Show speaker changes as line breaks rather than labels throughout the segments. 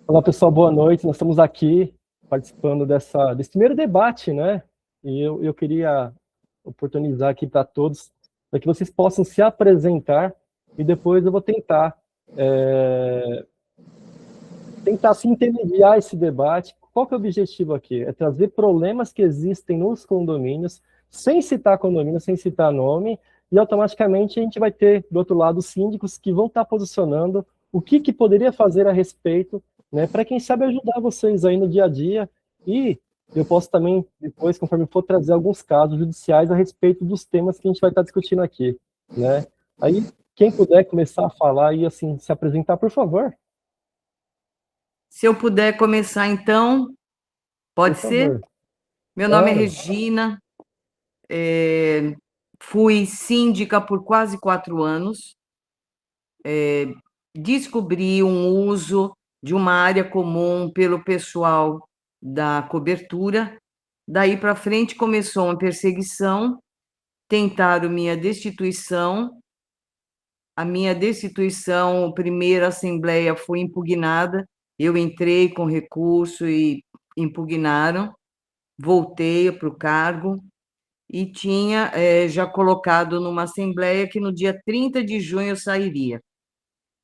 Olá, pessoal, boa noite. Nós estamos aqui participando desse primeiro debate, né? E eu queria oportunizar aqui para todos, para que vocês possam se apresentar e depois eu vou tentar assim, intermediar esse debate. Qual que é o objetivo aqui? É trazer problemas que existem nos condomínios, sem citar condomínio, sem citar nome, e automaticamente a gente vai ter, do outro lado, síndicos que vão estar posicionando o que poderia fazer a respeito, né, para quem sabe ajudar vocês aí no dia a dia, e eu posso também, depois, conforme for, trazer alguns casos judiciais a respeito dos temas que a gente vai estar discutindo aqui, né. Aí, quem puder começar a falar e, assim, se apresentar, por favor.
Se eu puder começar, então, pode
Por
ser?
favor.
Meu nome é
Claro.
Regina, fui síndica por quase 4 anos, descobri um uso de uma área comum pelo pessoal da cobertura, daí para frente começou uma perseguição, tentaram minha destituição, a minha destituição, a primeira assembleia foi impugnada, eu entrei com recurso e impugnaram, voltei para o cargo e tinha já colocado numa assembleia que no dia 30 de junho eu sairia.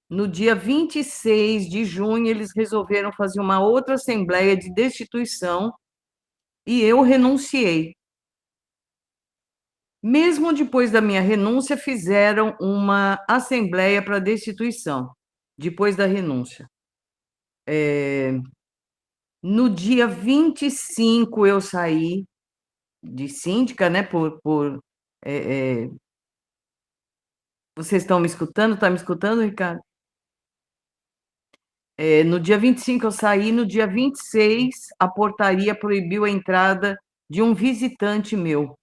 No dia 26 de junho, eles resolveram fazer uma outra assembleia de destituição e eu renunciei. Mesmo depois da minha renúncia, fizeram uma assembleia para destituição, depois da renúncia. No dia 25 eu saí de síndica, né, vocês estão me escutando? Está me escutando, Ricardo? No dia 25 eu saí, no dia 26 a portaria proibiu a entrada de um visitante meu.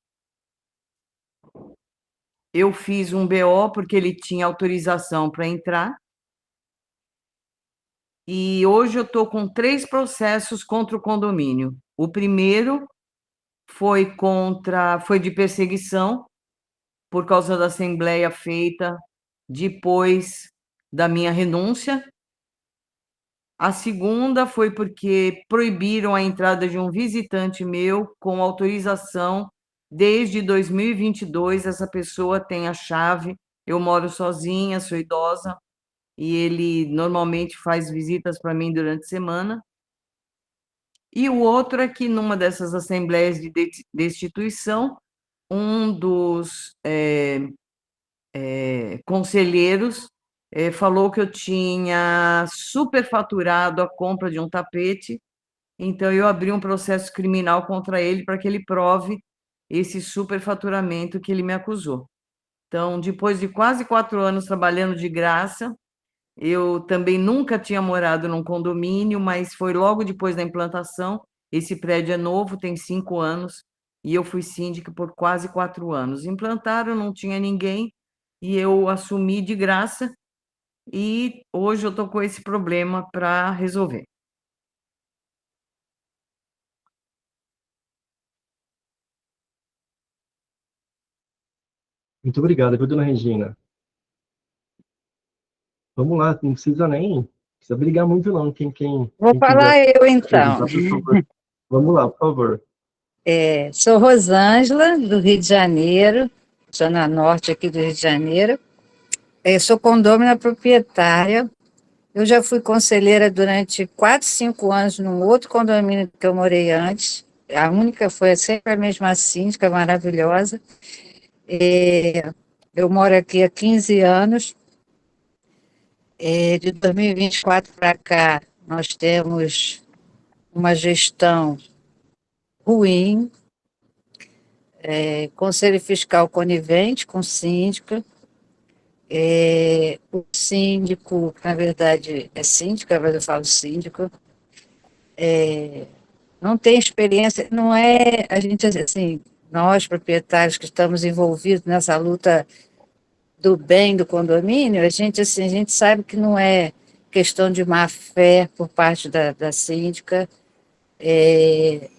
Eu fiz um BO porque ele tinha autorização para entrar. E hoje eu estou com 3 processos contra o condomínio. O primeiro foi de perseguição, por causa da assembleia feita depois da minha renúncia. A segunda foi porque proibiram a entrada de um visitante meu com autorização desde 2022. Essa pessoa tem a chave. Eu moro sozinha, sou idosa, e ele normalmente faz visitas para mim durante a semana. E o outro é que, numa dessas assembleias de destituição, um dos conselheiros falou que eu tinha superfaturado a compra de um tapete, então eu abri um processo criminal contra ele para que ele prove esse superfaturamento que ele me acusou. Então, depois de quase 4 anos trabalhando de graça, eu também nunca tinha morado num condomínio, mas foi logo depois da implantação. Esse prédio é novo, tem 5 anos, e eu fui síndica por quase 4 anos. Implantaram, não tinha ninguém, e eu assumi de graça, e hoje eu estou com esse problema para resolver.
Muito obrigado, viu, dona Regina? Vamos lá, não precisa brigar muito não,
Vou
quem quiser
falar eu, então.
apresentar, por favor. Vamos lá, por favor.
Sou Rosângela, do Rio de Janeiro, zona norte aqui do Rio de Janeiro. Sou condômina proprietária. Eu já fui conselheira durante 4, 5 anos num outro condomínio que eu morei antes. A única foi sempre a mesma síndica, maravilhosa. Eu moro aqui há 15 anos. De 2024 para cá, nós temos uma gestão ruim, conselho fiscal conivente com o síndico, o síndico, na verdade é síndica, mas eu falo síndico, não tem experiência, não é, a gente assim, nós proprietários que estamos envolvidos nessa luta do bem do condomínio, a gente sabe que não é questão de má fé por parte da síndica.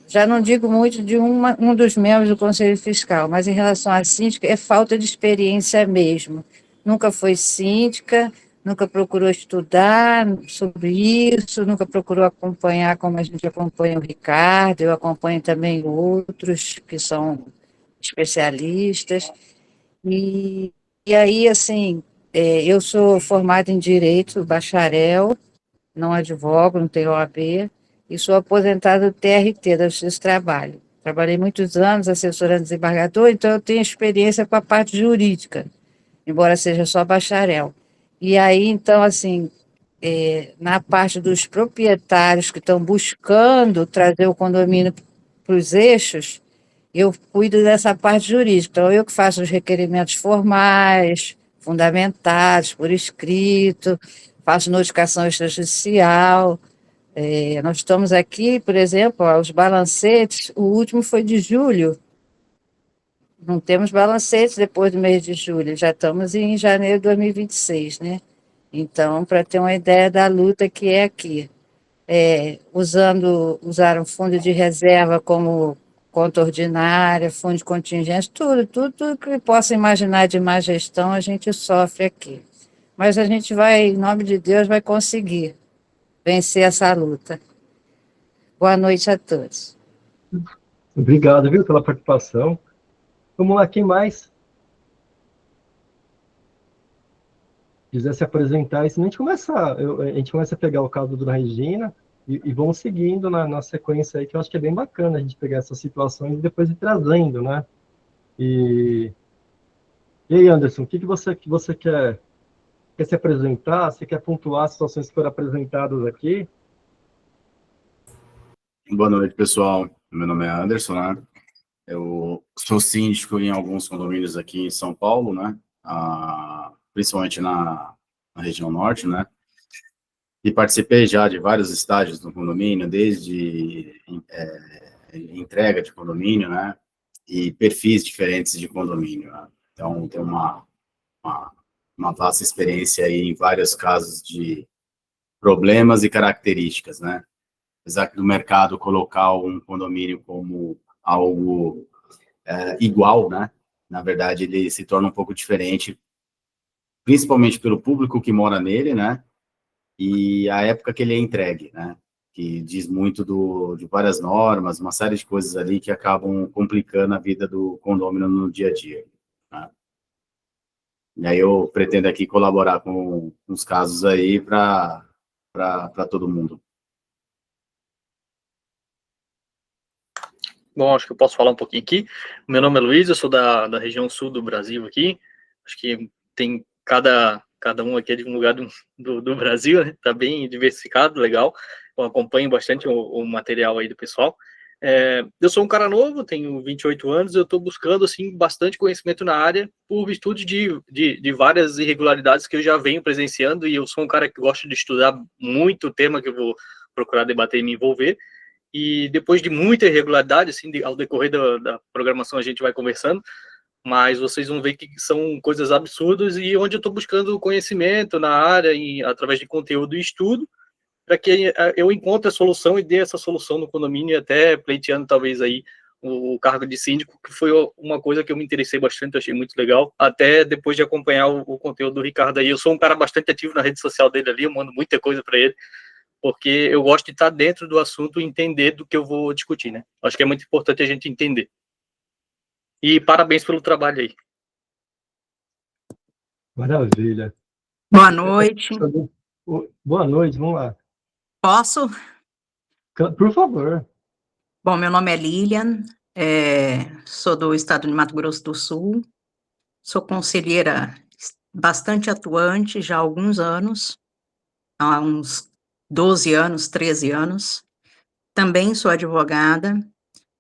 Já não digo muito de um dos membros do Conselho Fiscal, mas em relação à síndica, é falta de experiência mesmo. Nunca foi síndica, nunca procurou estudar sobre isso, nunca procurou acompanhar como a gente acompanha o Ricardo, eu acompanho também outros que são especialistas, e aí, assim, eu sou formada em Direito, bacharel, não advogo, não tenho OAB, e sou aposentada do TRT, da Justiça do Trabalho. Trabalhei muitos anos assessorando desembargador, então eu tenho experiência com a parte jurídica, embora seja só bacharel. E aí, então, assim, na parte dos proprietários que estão buscando trazer o condomínio para os eixos, eu cuido dessa parte jurídica. Então, eu que faço os requerimentos formais, fundamentados, por escrito, faço notificação extrajudicial. Nós estamos aqui, por exemplo, os balancetes, o último foi de julho. Não temos balancetes depois do mês de julho, já estamos em janeiro de 2026, né? Então, para ter uma ideia da luta que é aqui. Usaram fundo de reserva como conta ordinária, fundo de contingência, tudo que possa imaginar de má gestão, a gente sofre aqui. Mas a gente vai, em nome de Deus, vai conseguir vencer essa luta. Boa noite a todos.
Obrigado, viu, pela participação. Vamos lá, quem mais quiser se apresentar? E senão a gente começa a pegar o caso da Dona Regina e vamos seguindo na sequência aí, que eu acho que é bem bacana a gente pegar essas situações e depois ir trazendo, né? E aí, Anderson, o que você quer se apresentar? Você quer pontuar as situações que foram apresentadas aqui?
Boa noite, pessoal. Meu nome é Anderson, né? Eu sou síndico em alguns condomínios aqui em São Paulo, né? Principalmente na região norte, né? E participei já de vários estágios no condomínio, desde entrega de condomínio, né? E perfis diferentes de condomínio, né? Então, tem uma vasta experiência aí em vários casos de problemas e características, né? Apesar do mercado colocar um condomínio como algo igual, né? Na verdade, ele se torna um pouco diferente, principalmente pelo público que mora nele, né? E a época que ele é entregue, né? Que diz muito de várias normas, uma série de coisas ali que acabam complicando a vida do condômino no dia a dia, né? E aí eu pretendo aqui colaborar com uns casos aí para todo mundo.
Bom, acho que eu posso falar um pouquinho aqui. Meu nome é Luiz, eu sou da região sul do Brasil aqui. Acho que tem cada um aqui é de um lugar do Brasil, né? Tá bem diversificado, legal. Eu acompanho bastante o material aí do pessoal. Eu sou um cara novo, tenho 28 anos, eu estou buscando, assim, bastante conhecimento na área por virtude de várias irregularidades que eu já venho presenciando, e eu sou um cara que gosta de estudar muito o tema que eu vou procurar debater e me envolver. E depois de muita irregularidade, assim, ao decorrer da programação a gente vai conversando, mas vocês vão ver que são coisas absurdas, e onde eu estou buscando conhecimento na área, através de conteúdo e estudo, para que eu encontre a solução e dê essa solução no condomínio, e até pleiteando talvez aí o cargo de síndico, que foi uma coisa que eu me interessei bastante, achei muito legal, até depois de acompanhar o conteúdo do Ricardo aí. Eu sou um cara bastante ativo na rede social dele ali, eu mando muita coisa para ele, porque eu gosto de estar dentro do assunto e entender do que eu vou discutir, né? Acho que é muito importante a gente entender. E parabéns pelo trabalho aí.
Maravilha.
Boa noite.
Boa noite, vamos lá.
Posso?
Por favor.
Bom, meu nome é Lilian, sou do estado de Mato Grosso do Sul, sou conselheira bastante atuante já há alguns anos, há uns 12 anos, 13 anos. Também sou advogada,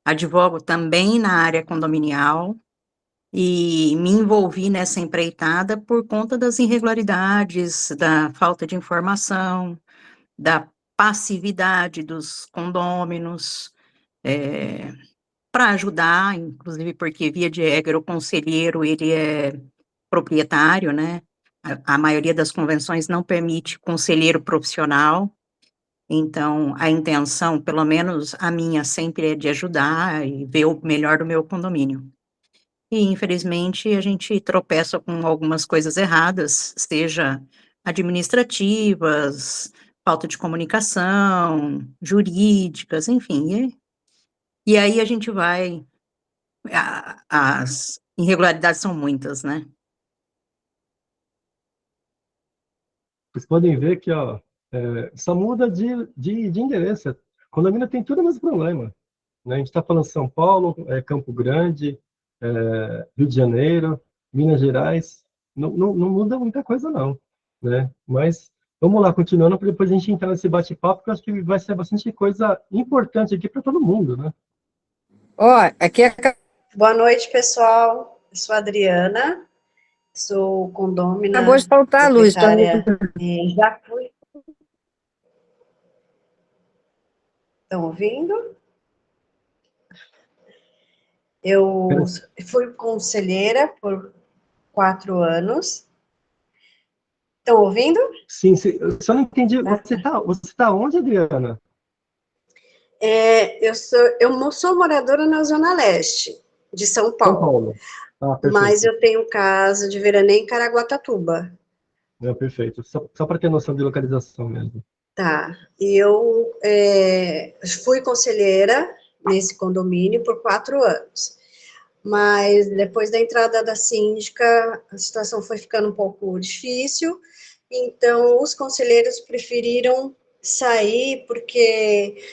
advogo também na área condominial, e me envolvi nessa empreitada por conta das irregularidades, da falta de informação, da passividade dos condôminos, para ajudar, inclusive porque, via de regra, o conselheiro, ele é proprietário, né? A maioria das convenções não permite conselheiro profissional, então a intenção, pelo menos a minha, sempre é de ajudar e ver o melhor do meu condomínio. E, infelizmente, a gente tropeça com algumas coisas erradas, seja administrativas, falta de comunicação, jurídicas, enfim. E aí a gente vai, as irregularidades são muitas, né?
Vocês podem ver que ó, só muda de endereço. Condomínio tem tudo o mesmo problema. Né? A gente está falando São Paulo, Campo Grande, Rio de Janeiro, Minas Gerais. Não muda muita coisa, não. Né? Mas vamos lá, continuando, para depois a gente entrar nesse bate-papo, porque eu acho que vai ser bastante coisa importante aqui para todo mundo. Né?
Ó, aqui é
Boa noite, pessoal. Eu sou a Adriana, sou condômina,
acabou de faltar a luz.
proprietária, já fui. Estão ouvindo? Eu fui conselheira por 4 anos. Estão ouvindo?
Sim, eu só não entendi. Você tá onde, Adriana?
Eu sou moradora na Zona Leste de São Paulo.
São Paulo. Ah, perfeito.
Mas eu tenho casa de veraneio em Caraguatatuba.
Perfeito. Só para ter noção de localização mesmo.
Tá. E eu fui conselheira nesse condomínio por 4 anos. Mas depois da entrada da síndica, a situação foi ficando um pouco difícil. Então, os conselheiros preferiram sair porque,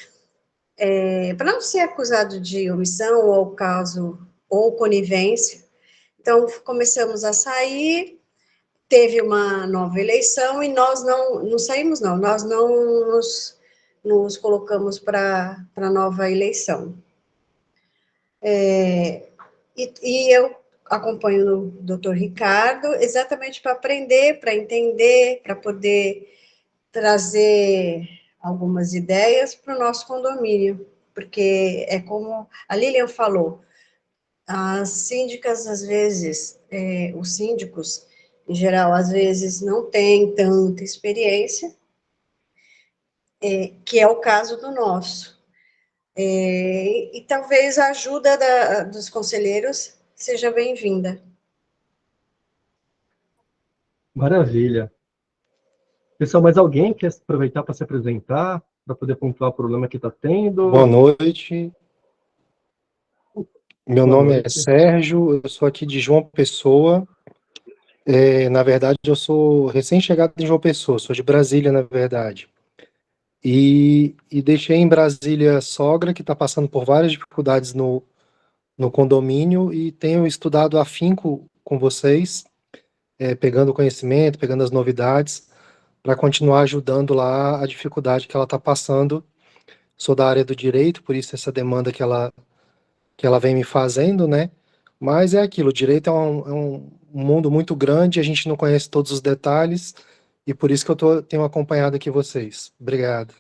para não ser acusado de omissão ou caso ou conivência, então começamos a sair. Teve uma nova eleição e nós não saímos, não. Nós não nos colocamos para a nova eleição. E eu acompanho o doutor Ricardo exatamente para aprender, para entender, para poder trazer algumas ideias para o nosso condomínio, porque é como a Lilian falou, as síndicas, às vezes, os síndicos, em geral, às vezes não têm tanta experiência, que é o caso do nosso. E talvez a ajuda dos conselheiros seja bem-vinda.
Maravilha. Pessoal, mais alguém quer aproveitar para se apresentar, para poder pontuar o problema que está tendo?
Boa noite. Meu
Boa
nome
noite.
é Sérgio, eu sou aqui de João Pessoa. Na verdade, eu sou recém-chegado em João Pessoa, sou de Brasília, na verdade. E deixei em Brasília a sogra, que está passando por várias dificuldades no condomínio, e tenho estudado afinco com vocês, pegando conhecimento, pegando as novidades, para continuar ajudando lá a dificuldade que ela está passando. Sou da área do direito, por isso essa demanda que ela vem me fazendo, né? Mas é aquilo, o direito é um mundo muito grande, a gente não conhece todos os detalhes, e por isso que eu tenho acompanhado aqui vocês. Obrigado.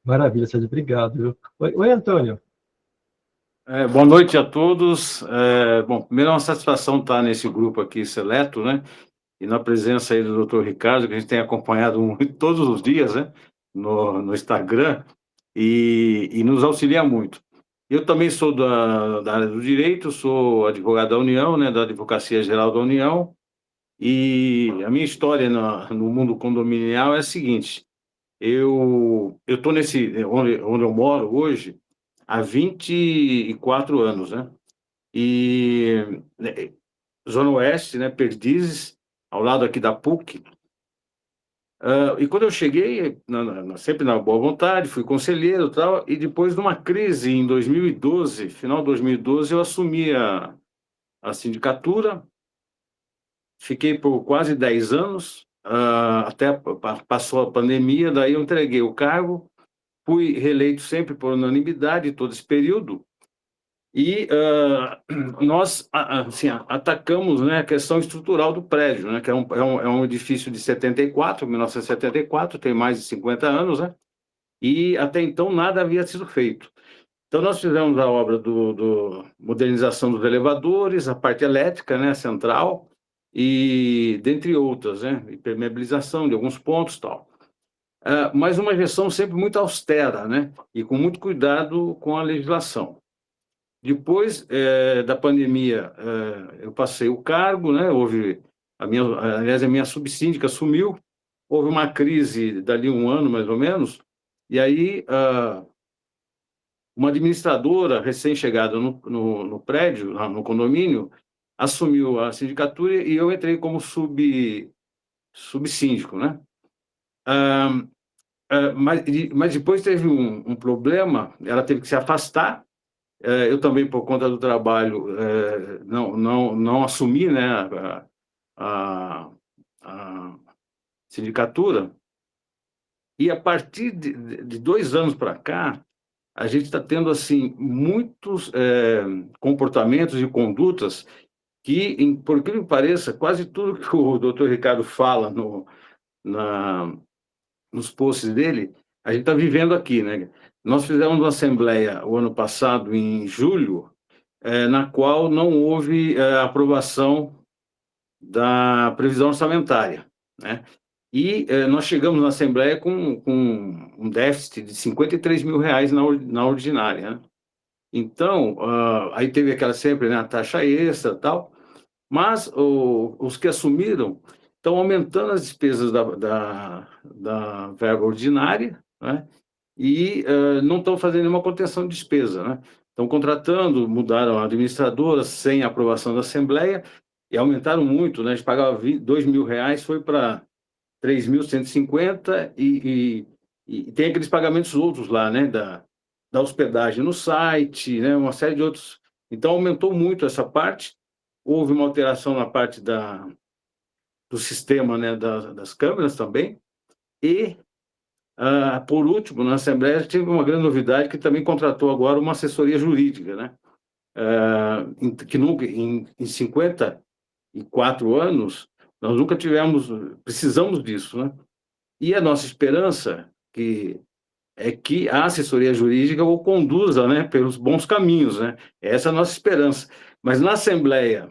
Maravilha, Sérgio, obrigado. Viu? Oi, Antônio.
Boa noite a todos. Bom, primeiro é uma satisfação estar nesse grupo aqui seleto, né? E na presença aí do Dr. Ricardo, que a gente tem acompanhado todos os dias, né? No Instagram, e nos auxilia muito. Eu também sou da área do direito, sou advogado da União, né? Da Advocacia Geral da União, e a minha história no mundo condominial é a seguinte: eu estou onde eu moro hoje há 24 anos, né? E Zona Oeste, né? Perdizes, ao lado aqui da PUC. E quando eu cheguei, sempre na boa vontade, fui conselheiro e tal, e depois de uma crise em 2012, final de 2012, eu assumi a sindicatura, fiquei por quase 10 anos, até passou a pandemia, daí eu entreguei o cargo, fui reeleito sempre por unanimidade todo esse período, e nós assim, atacamos, né, a questão estrutural do prédio, né, que é um edifício de 1974, tem mais de 50 anos, né, e até então nada havia sido feito. Então nós fizemos a obra do modernização dos elevadores, a parte elétrica, né, central, e dentre outras, né, impermeabilização de alguns pontos e tal. Mas uma gestão sempre muito austera, né, e com muito cuidado com a legislação. Depois da pandemia, eu passei o cargo, né, houve aliás, a minha subsíndica sumiu, houve uma crise dali um ano, mais ou menos, e aí uma administradora recém-chegada no prédio, no condomínio, assumiu a sindicatura e eu entrei como subsíndico, né? Mas depois teve um problema, ela teve que se afastar, eu também, por conta do trabalho, não assumi, né, a sindicatura, e a partir de 2 anos para cá, a gente está tendo, assim, muitos comportamentos e condutas que, por que me pareça, quase tudo que o doutor Ricardo fala nos posts dele, a gente está vivendo aqui, né? Nós fizemos uma assembleia o ano passado, em julho, na qual não houve aprovação da previsão orçamentária, né? E nós chegamos na Assembleia com um déficit de R$ 53 mil na ordinária, né? Então, aí teve aquela sempre, né, a taxa extra e tal, mas os que assumiram estão aumentando as despesas da verba ordinária, né? E não estão fazendo nenhuma contenção de despesa, né? Estão contratando, mudaram a administradora sem aprovação da Assembleia e aumentaram muito, né? A gente pagava R$ 2 mil, foi para 3.150 e tem aqueles pagamentos outros lá, né, da hospedagem no site, né, uma série de outros. Então, aumentou muito essa parte. Houve uma alteração na parte do sistema, né, das câmeras também. E, por último, na Assembleia, tive uma grande novidade, que também contratou agora uma assessoria jurídica, né, que nunca, em 54 anos, nós nunca precisamos disso, né? E a nossa esperança é que a assessoria jurídica o conduza, né, pelos bons caminhos, né? Essa é a nossa esperança. Mas na Assembleia,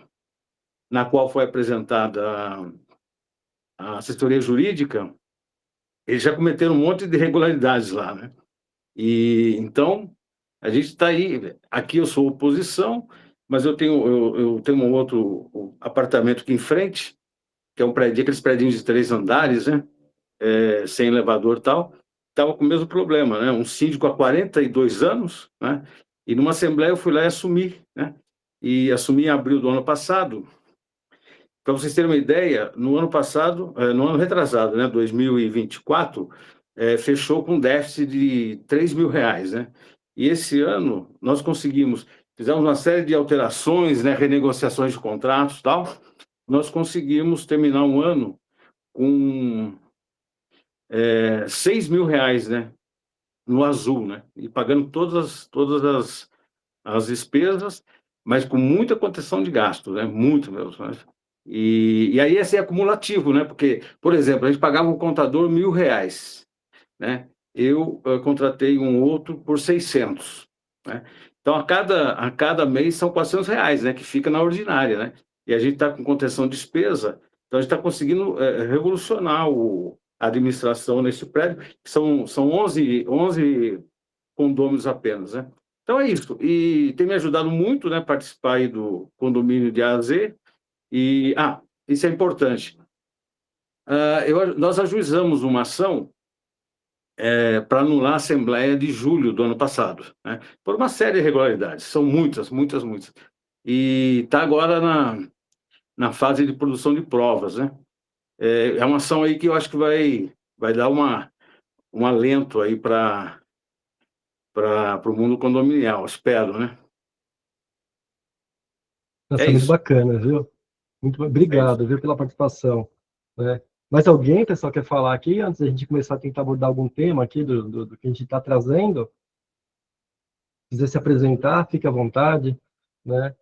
na qual foi apresentada a assessoria jurídica, eles já cometeram um monte de irregularidades lá, né? E então a gente está aí. Aqui eu sou oposição, mas eu tenho um outro apartamento aqui em frente, que é um prédio, aqueles prédios de 3 andares, né? Sem elevador e tal, estava com o mesmo problema, né? Um síndico há 42 anos, né? E numa assembleia eu fui lá e assumi, né? E assumi em abril do ano passado. Para vocês terem uma ideia, no ano passado, no ano retrasado, né? 2024, fechou com um déficit de R$ 3 mil, né? E esse ano nós fizemos uma série de alterações, né? Renegociações de contratos e tal. Nós conseguimos terminar um ano com R$ 6 mil, né, no azul, né, e pagando todas as despesas, mas com muita contenção de gastos, né, muito mesmo, né? E aí esse é acumulativo, né, porque, por exemplo, a gente pagava um contador R$ 1.000, né, eu contratei um outro por 600, né, então a cada mês são R$ 400, né, que fica na ordinária, né, e a gente está com contenção de despesa, então a gente está conseguindo revolucionar a administração nesse prédio, que são 11 condôminos apenas, né? Então é isso, e tem me ajudado muito, né, participar aí do condomínio de A a Z, e, isso é importante, nós ajuizamos uma ação para anular a Assembleia de julho do ano passado, né, por uma série de irregularidades, são muitas, e está agora na fase de produção de provas, né? É uma ação aí que eu acho que vai dar um alento aí para o mundo condominial, espero, né?
Nossa, muito bacana, viu? Muito obrigado, viu, pela participação, né? Mais alguém, pessoal, quer falar aqui, antes da gente começar a tentar abordar algum tema aqui do que a gente está trazendo? Se quiser se apresentar, fique à vontade, né?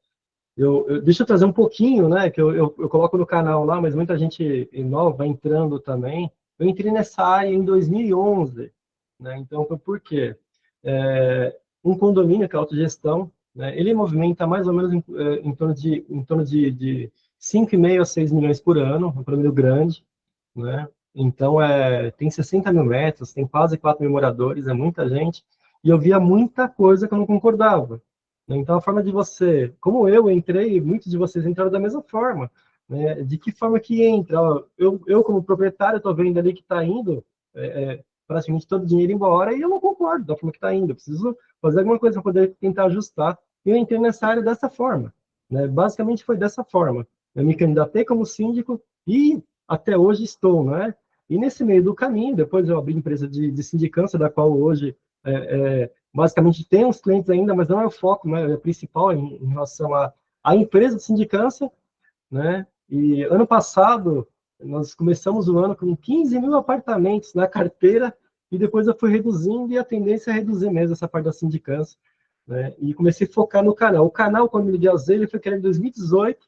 Deixa eu trazer um pouquinho, né, que eu coloco no canal lá, mas muita gente nova entrando também. Eu entrei nessa área em 2011, né, então por quê? Um condomínio, que é a autogestão, né, ele movimenta mais ou menos em torno de 5,5 a 6 milhões por ano, um condomínio grande, né, então tem 60 mil metros, tem quase 4 mil moradores, é muita gente, e eu via muita coisa que eu não concordava. Então, a forma de como eu entrei, muitos de vocês entraram da mesma forma, né, de que forma que entra. Ó, eu como proprietário, estou vendo ali que está indo praticamente todo o dinheiro embora e eu não concordo da forma que está indo. Eu preciso fazer alguma coisa para poder tentar ajustar. E eu entrei nessa área dessa forma. Né? Basicamente foi dessa forma. Eu me candidatei como síndico e até hoje estou, né? E nesse meio do caminho, depois eu abri empresa de sindicância, da qual hoje basicamente tem uns clientes ainda, mas não é o foco, né? É principal em relação à empresa de sindicância, né? E ano passado, nós começamos o ano com 15 mil apartamentos na carteira, e depois eu fui reduzindo, e a tendência é reduzir mesmo essa parte da sindicância, né? E comecei a focar no canal. O canal, quando me liguei a ele foi criado em 2018,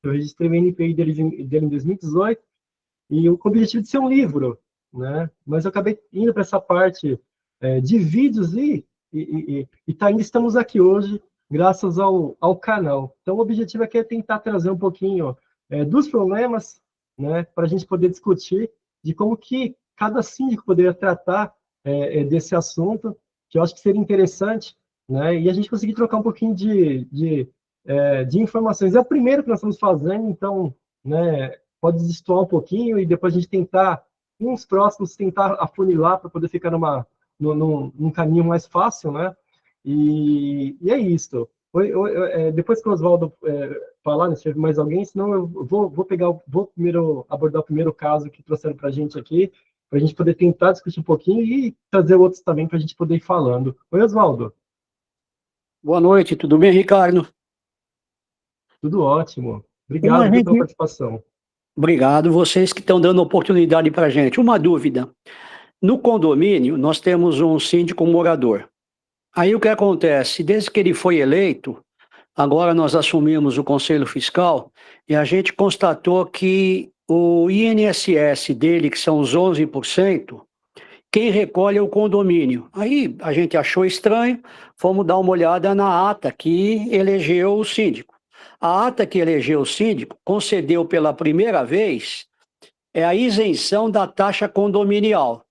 eu registrei o NPI dele em 2018, e com o objetivo de ser um livro, né? Mas eu acabei indo para essa parte de vídeos e ainda estamos aqui hoje graças ao canal. Então, o objetivo aqui é tentar trazer um pouquinho dos problemas, né, para a gente poder discutir de como que cada síndico poderia tratar desse assunto, que eu acho que seria interessante, né, e a gente conseguir trocar um pouquinho de informações. É o primeiro que nós estamos fazendo, então, né, pode destoar um pouquinho e depois a gente tentar, uns próximos, tentar afunilar para poder ficar num caminho mais fácil, né? E é isso. Depois que o Oswaldo falar, se tiver mais alguém, senão eu vou primeiro abordar o primeiro caso que trouxeram para a gente aqui, para a gente poder tentar discutir um pouquinho e trazer outros também para a gente poder ir falando. Oi, Oswaldo.
Boa noite, tudo bem, Ricardo?
Tudo ótimo. Obrigado pela participação.
Obrigado, vocês que estão dando oportunidade para a gente. Uma dúvida. No condomínio, nós temos um síndico morador. Aí o que acontece? Desde que ele foi eleito, agora nós assumimos o Conselho Fiscal e a gente constatou que o INSS dele, que são os 11%, quem recolhe é o condomínio. Aí a gente achou estranho, fomos dar uma olhada na ata que elegeu o síndico. A ata que elegeu o síndico concedeu pela primeira vez a isenção da taxa condominial.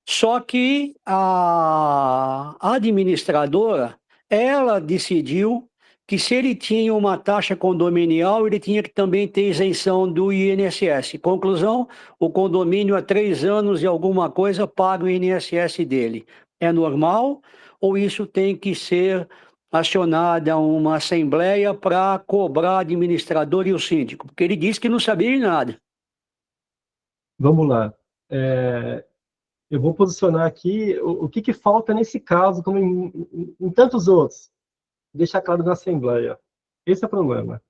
Só que a administradora, ela decidiu que se ele tinha uma taxa condominial, ele tinha que também ter isenção do INSS. Conclusão, o condomínio há 3 anos e alguma coisa paga o INSS dele. É normal ou isso tem que ser acionada uma assembleia para cobrar administrador e o síndico? Porque ele disse que não sabia de nada.
Vamos lá. Eu vou posicionar aqui o que falta nesse caso, como em tantos outros. Deixar claro na Assembleia. Esse é o problema.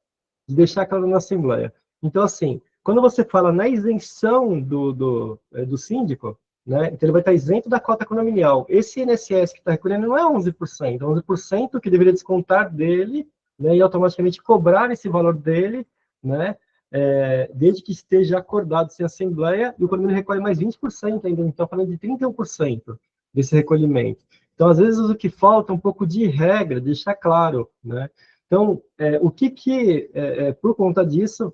De deixar claro na Assembleia. Então, assim, quando você fala na isenção do síndico, né, então ele vai estar isento da cota condominial. Esse INSS que está recolhendo não é 11%, é 11% que deveria descontar dele, né, e automaticamente cobrar esse valor dele, né, desde que esteja acordado sem Assembleia, e o condomínio recolhe mais 20% ainda, então falando de 31% desse recolhimento. Então, às vezes, o que falta é um pouco de regra, deixar claro, né? Então, por conta disso,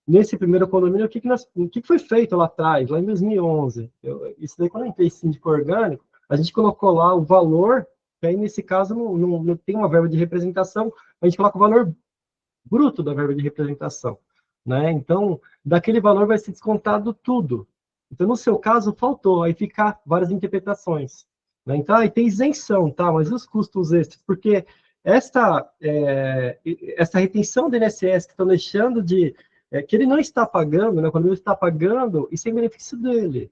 nesse primeiro condomínio, o que foi feito lá atrás, lá em 2011? Isso daí, quando eu entrei em síndico orgânico, a gente colocou lá o valor, que aí, nesse caso, não tem uma verba de representação, a gente coloca o valor bruto da verba de representação, né? Então, daquele valor vai ser descontado tudo. Então, no seu caso, faltou, aí fica várias interpretações. Né? Então, aí tem isenção, tá? Mas e os custos extras? Porque essa retenção do INSS que estão deixando de... que ele não está pagando, né? Quando ele está pagando, isso é em benefício dele,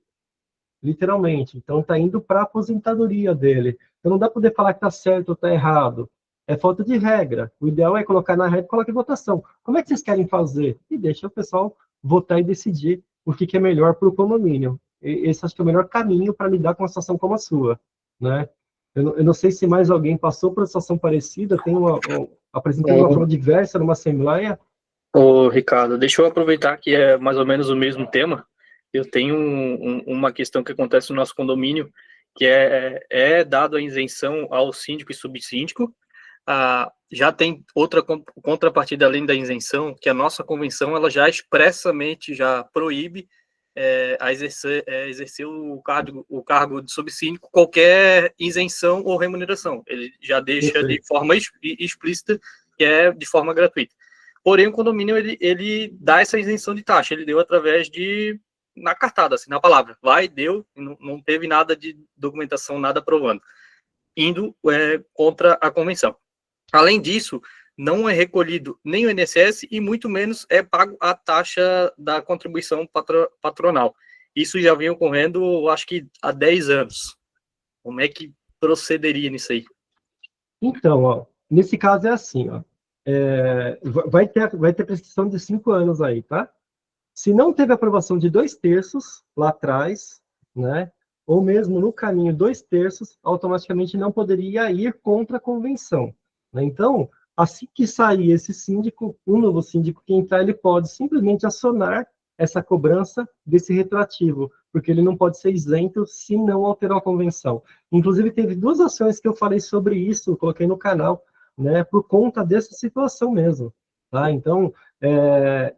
literalmente. Então, está indo para a aposentadoria dele. Então, não dá para poder falar que está certo ou está errado. É falta de regra. O ideal é colocar na regra e colocar em votação. Como é que vocês querem fazer? E deixa o pessoal votar e decidir o que é melhor para o condomínio. Esse acho que é o melhor caminho para lidar com uma situação como a sua. Né? Eu não sei se mais alguém passou por uma situação parecida, apresentando uma forma diversa numa assembleia.
Ô, Ricardo, deixa eu aproveitar que é mais ou menos o mesmo tema. Eu tenho uma questão que acontece no nosso condomínio, que é dado a isenção ao síndico e subsíndico. Já tem outra contrapartida além da isenção, que a nossa convenção ela já expressamente já proíbe exercer o cargo de subsíndico qualquer isenção ou remuneração. Ele já deixa de forma explícita que é de forma gratuita. porém o condomínio, ele dá essa isenção de taxa, ele deu através de, na cartada, assim, na palavra, vai, deu, não teve nada de documentação, nada provando, indo contra a convenção. Além disso, não é recolhido nem o INSS e muito menos é pago a taxa da contribuição patronal. Isso já vem ocorrendo, acho que há 10 anos. Como é que procederia nisso aí?
Então, ó, nesse caso é assim, ó, vai ter prescrição de 5 anos aí, tá? Se não teve aprovação de 2/3 lá atrás, né, ou mesmo no caminho 2/3, automaticamente não poderia ir contra a convenção, né? Então, assim que sair esse síndico, um novo síndico que entrar, ele pode simplesmente acionar essa cobrança desse retroativo, porque ele não pode ser isento se não alterou a convenção. Inclusive, teve 2 ações que eu falei sobre isso, coloquei no canal, né, por conta dessa situação mesmo, tá? Então,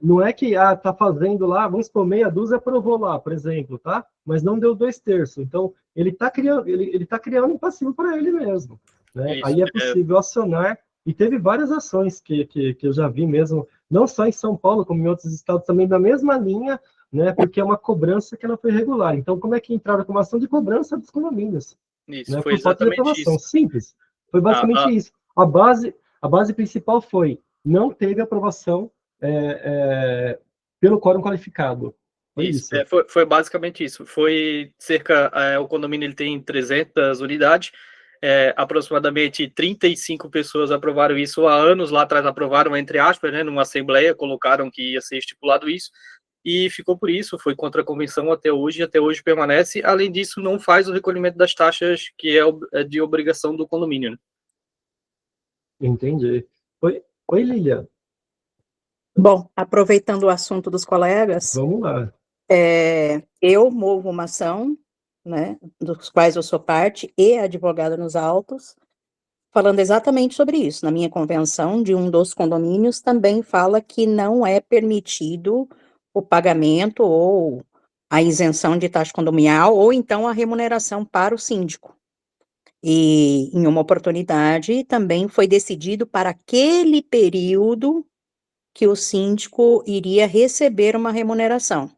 não é que tá fazendo lá, vamos supor, meia dúzia aprovou lá, por exemplo, tá? Mas não deu 2/3. Então, ele está criando um passivo para ele mesmo, né?
Isso,
Aí é possível acionar, e teve várias ações que eu já vi mesmo, não só em São Paulo, como em outros estados também, da mesma linha, né? Porque é uma cobrança que ela foi irregular. Então, como é que entraram com uma ação de cobrança dos condomínios?
isso,
Né?
foi
Por falta de
exatamente
aprovação.
isso.
Simples. Foi basicamente isso. A base principal foi, não teve aprovação pelo quórum qualificado. Foi isso.
Foi basicamente isso. Foi cerca, o condomínio ele tem 300 unidades, aproximadamente 35 pessoas aprovaram isso há anos, lá atrás aprovaram, entre aspas, né, numa assembleia, colocaram que ia ser estipulado isso, e ficou por isso, foi contra a convenção até hoje permanece. Além disso, não faz o recolhimento das taxas, que é de obrigação do condomínio, né?
Entendi. Oi, Lilian.
Bom, aproveitando o assunto dos colegas,
Vamos lá.
eu movo uma ação, né, dos quais eu sou parte, e advogada nos autos, falando exatamente sobre isso. Na minha convenção, de um dos condomínios, também fala que não é permitido o pagamento ou a isenção de taxa condominial, ou então a remuneração para o síndico. E, em uma oportunidade, também foi decidido para aquele período que o síndico iria receber uma remuneração.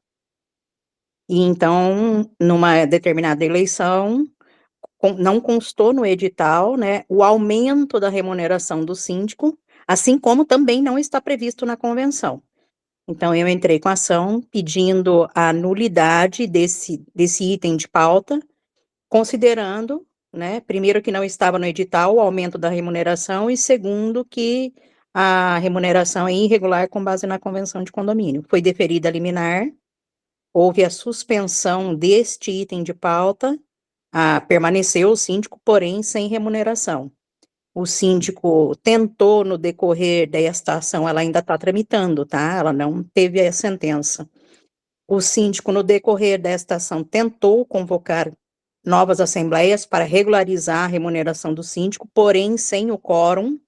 E então, numa determinada eleição, não constou no edital, né, o aumento da remuneração do síndico, assim como também não está previsto na convenção. Então, eu entrei com ação pedindo a nulidade desse item de pauta, considerando, né, primeiro, que não estava no edital o aumento da remuneração, e segundo, que a remuneração é irregular com base na convenção de condomínio. Foi deferida a liminar, houve a suspensão deste item de pauta, permaneceu o síndico, porém sem remuneração. O síndico tentou, no decorrer desta ação, ela ainda está tramitando, tá? Ela não teve a sentença. O síndico, no decorrer desta ação, tentou convocar novas assembleias para regularizar a remuneração do síndico, porém sem o quórum,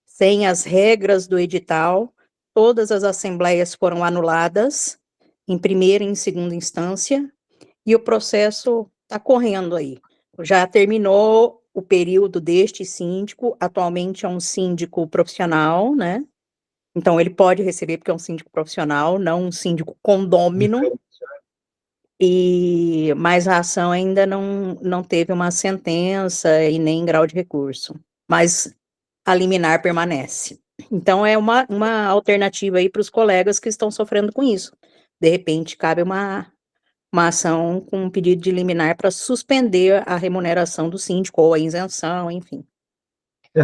sem as regras do edital. Todas as assembleias foram anuladas, em primeira e em segunda instância, e o processo está correndo aí. Já terminou o período deste síndico, atualmente é um síndico profissional, né? Então, ele pode receber, porque é um síndico profissional, não um síndico condômino, mas a ação ainda não teve uma sentença e nem grau de recurso, mas a liminar permanece. Então, é uma alternativa aí para os colegas que estão sofrendo com isso. De repente, cabe uma ação com um pedido de liminar para suspender a remuneração do síndico, ou a isenção, enfim.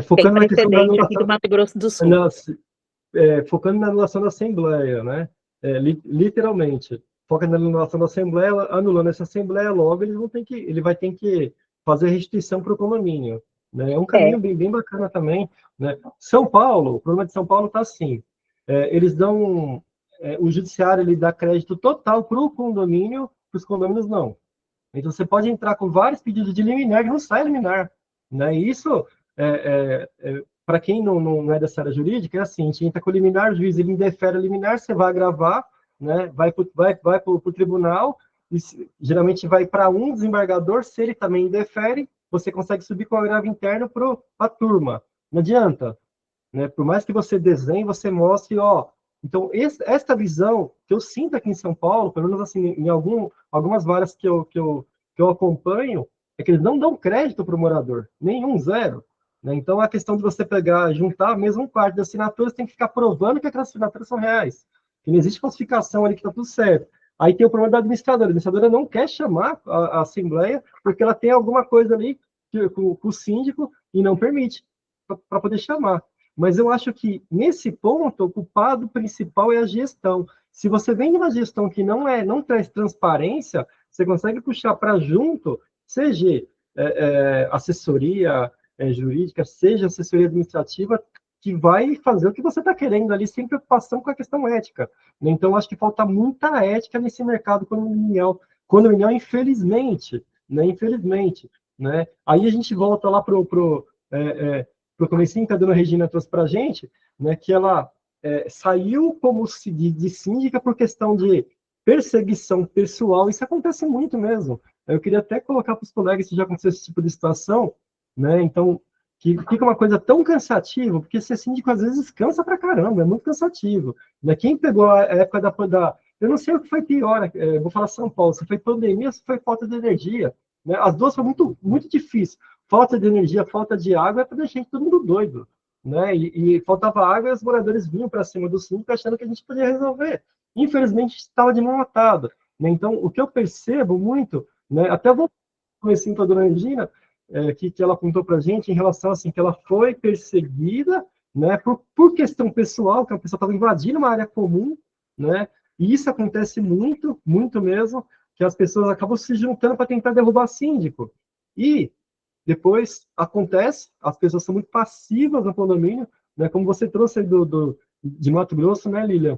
Focando na questão da
Aqui
anulação,
do Mato Grosso do Sul.
focando na anulação da Assembleia, né? Literalmente, foca na anulação da Assembleia, anulando essa Assembleia, logo ele vai ter que fazer restituição para o condomínio. Né? É um caminho bem bacana também. Né? São Paulo, o problema de São Paulo está assim, eles dão, o judiciário ele dá crédito total para o condomínio, para os condomínios não. Então, você pode entrar com vários pedidos de liminar que não sai liminar. Né? E isso, para quem não é dessa área jurídica, é assim, a gente entra com o liminar, o juiz ele indefere a liminar, você vai agravar, né? vai para o tribunal, e geralmente vai para um desembargador, se ele também indefere, você consegue subir com agravo interno para a turma. Não adianta. né? Por mais que você desenhe, você mostre, ó. Então, esta visão que eu sinto aqui em São Paulo, pelo menos assim, em algumas varas que eu acompanho, é que eles não dão crédito para o morador, nenhum, zero. Né? Então, a questão de você pegar, juntar mesmo um quarto de assinaturas, tem que ficar provando que aquelas assinaturas são reais. Que não existe falsificação ali, que está tudo certo. Aí tem o problema da administradora. A administradora não quer chamar a assembleia, porque ela tem alguma coisa ali com o síndico e não permite para poder chamar. Mas eu acho que, nesse ponto, o culpado principal é a gestão. Se você vem de uma gestão que não traz transparência, você consegue puxar para junto, seja assessoria jurídica, seja assessoria administrativa, que vai fazer o que você está querendo ali, sem preocupação com a questão ética. Então, acho que falta muita ética nesse mercado condominial, infelizmente, né? Infelizmente, né? Aí a gente volta lá para o comecinho que a dona Regina trouxe para a gente, né, que ela saiu como de síndica por questão de perseguição pessoal. Isso acontece muito mesmo. Eu queria até colocar para os colegas se já aconteceu esse tipo de situação, né? Então, que fica uma coisa tão cansativa, porque ser síndico às vezes cansa pra caramba, é muito cansativo. Né? Quem pegou a época eu não sei o que foi pior, vou falar São Paulo, se foi pandemia ou se foi falta de energia. Né? As duas foram muito, muito difíceis. Falta de energia, falta de água, é para deixar todo mundo doido. Né? E faltava água e os moradores vinham para cima do síndico achando que a gente podia resolver. Infelizmente, estava de mão atada. Né? Então, o que eu percebo muito, né? Até vou começar com a dona Regina, que ela apontou para a gente em relação assim, que ela foi perseguida, né, por questão pessoal, que a pessoa estava invadindo uma área comum, né, e isso acontece muito, muito mesmo, que as pessoas acabam se juntando para tentar derrubar síndico. E depois acontece, as pessoas são muito passivas no condomínio, né, como você trouxe aí de Mato Grosso, né, Lilian?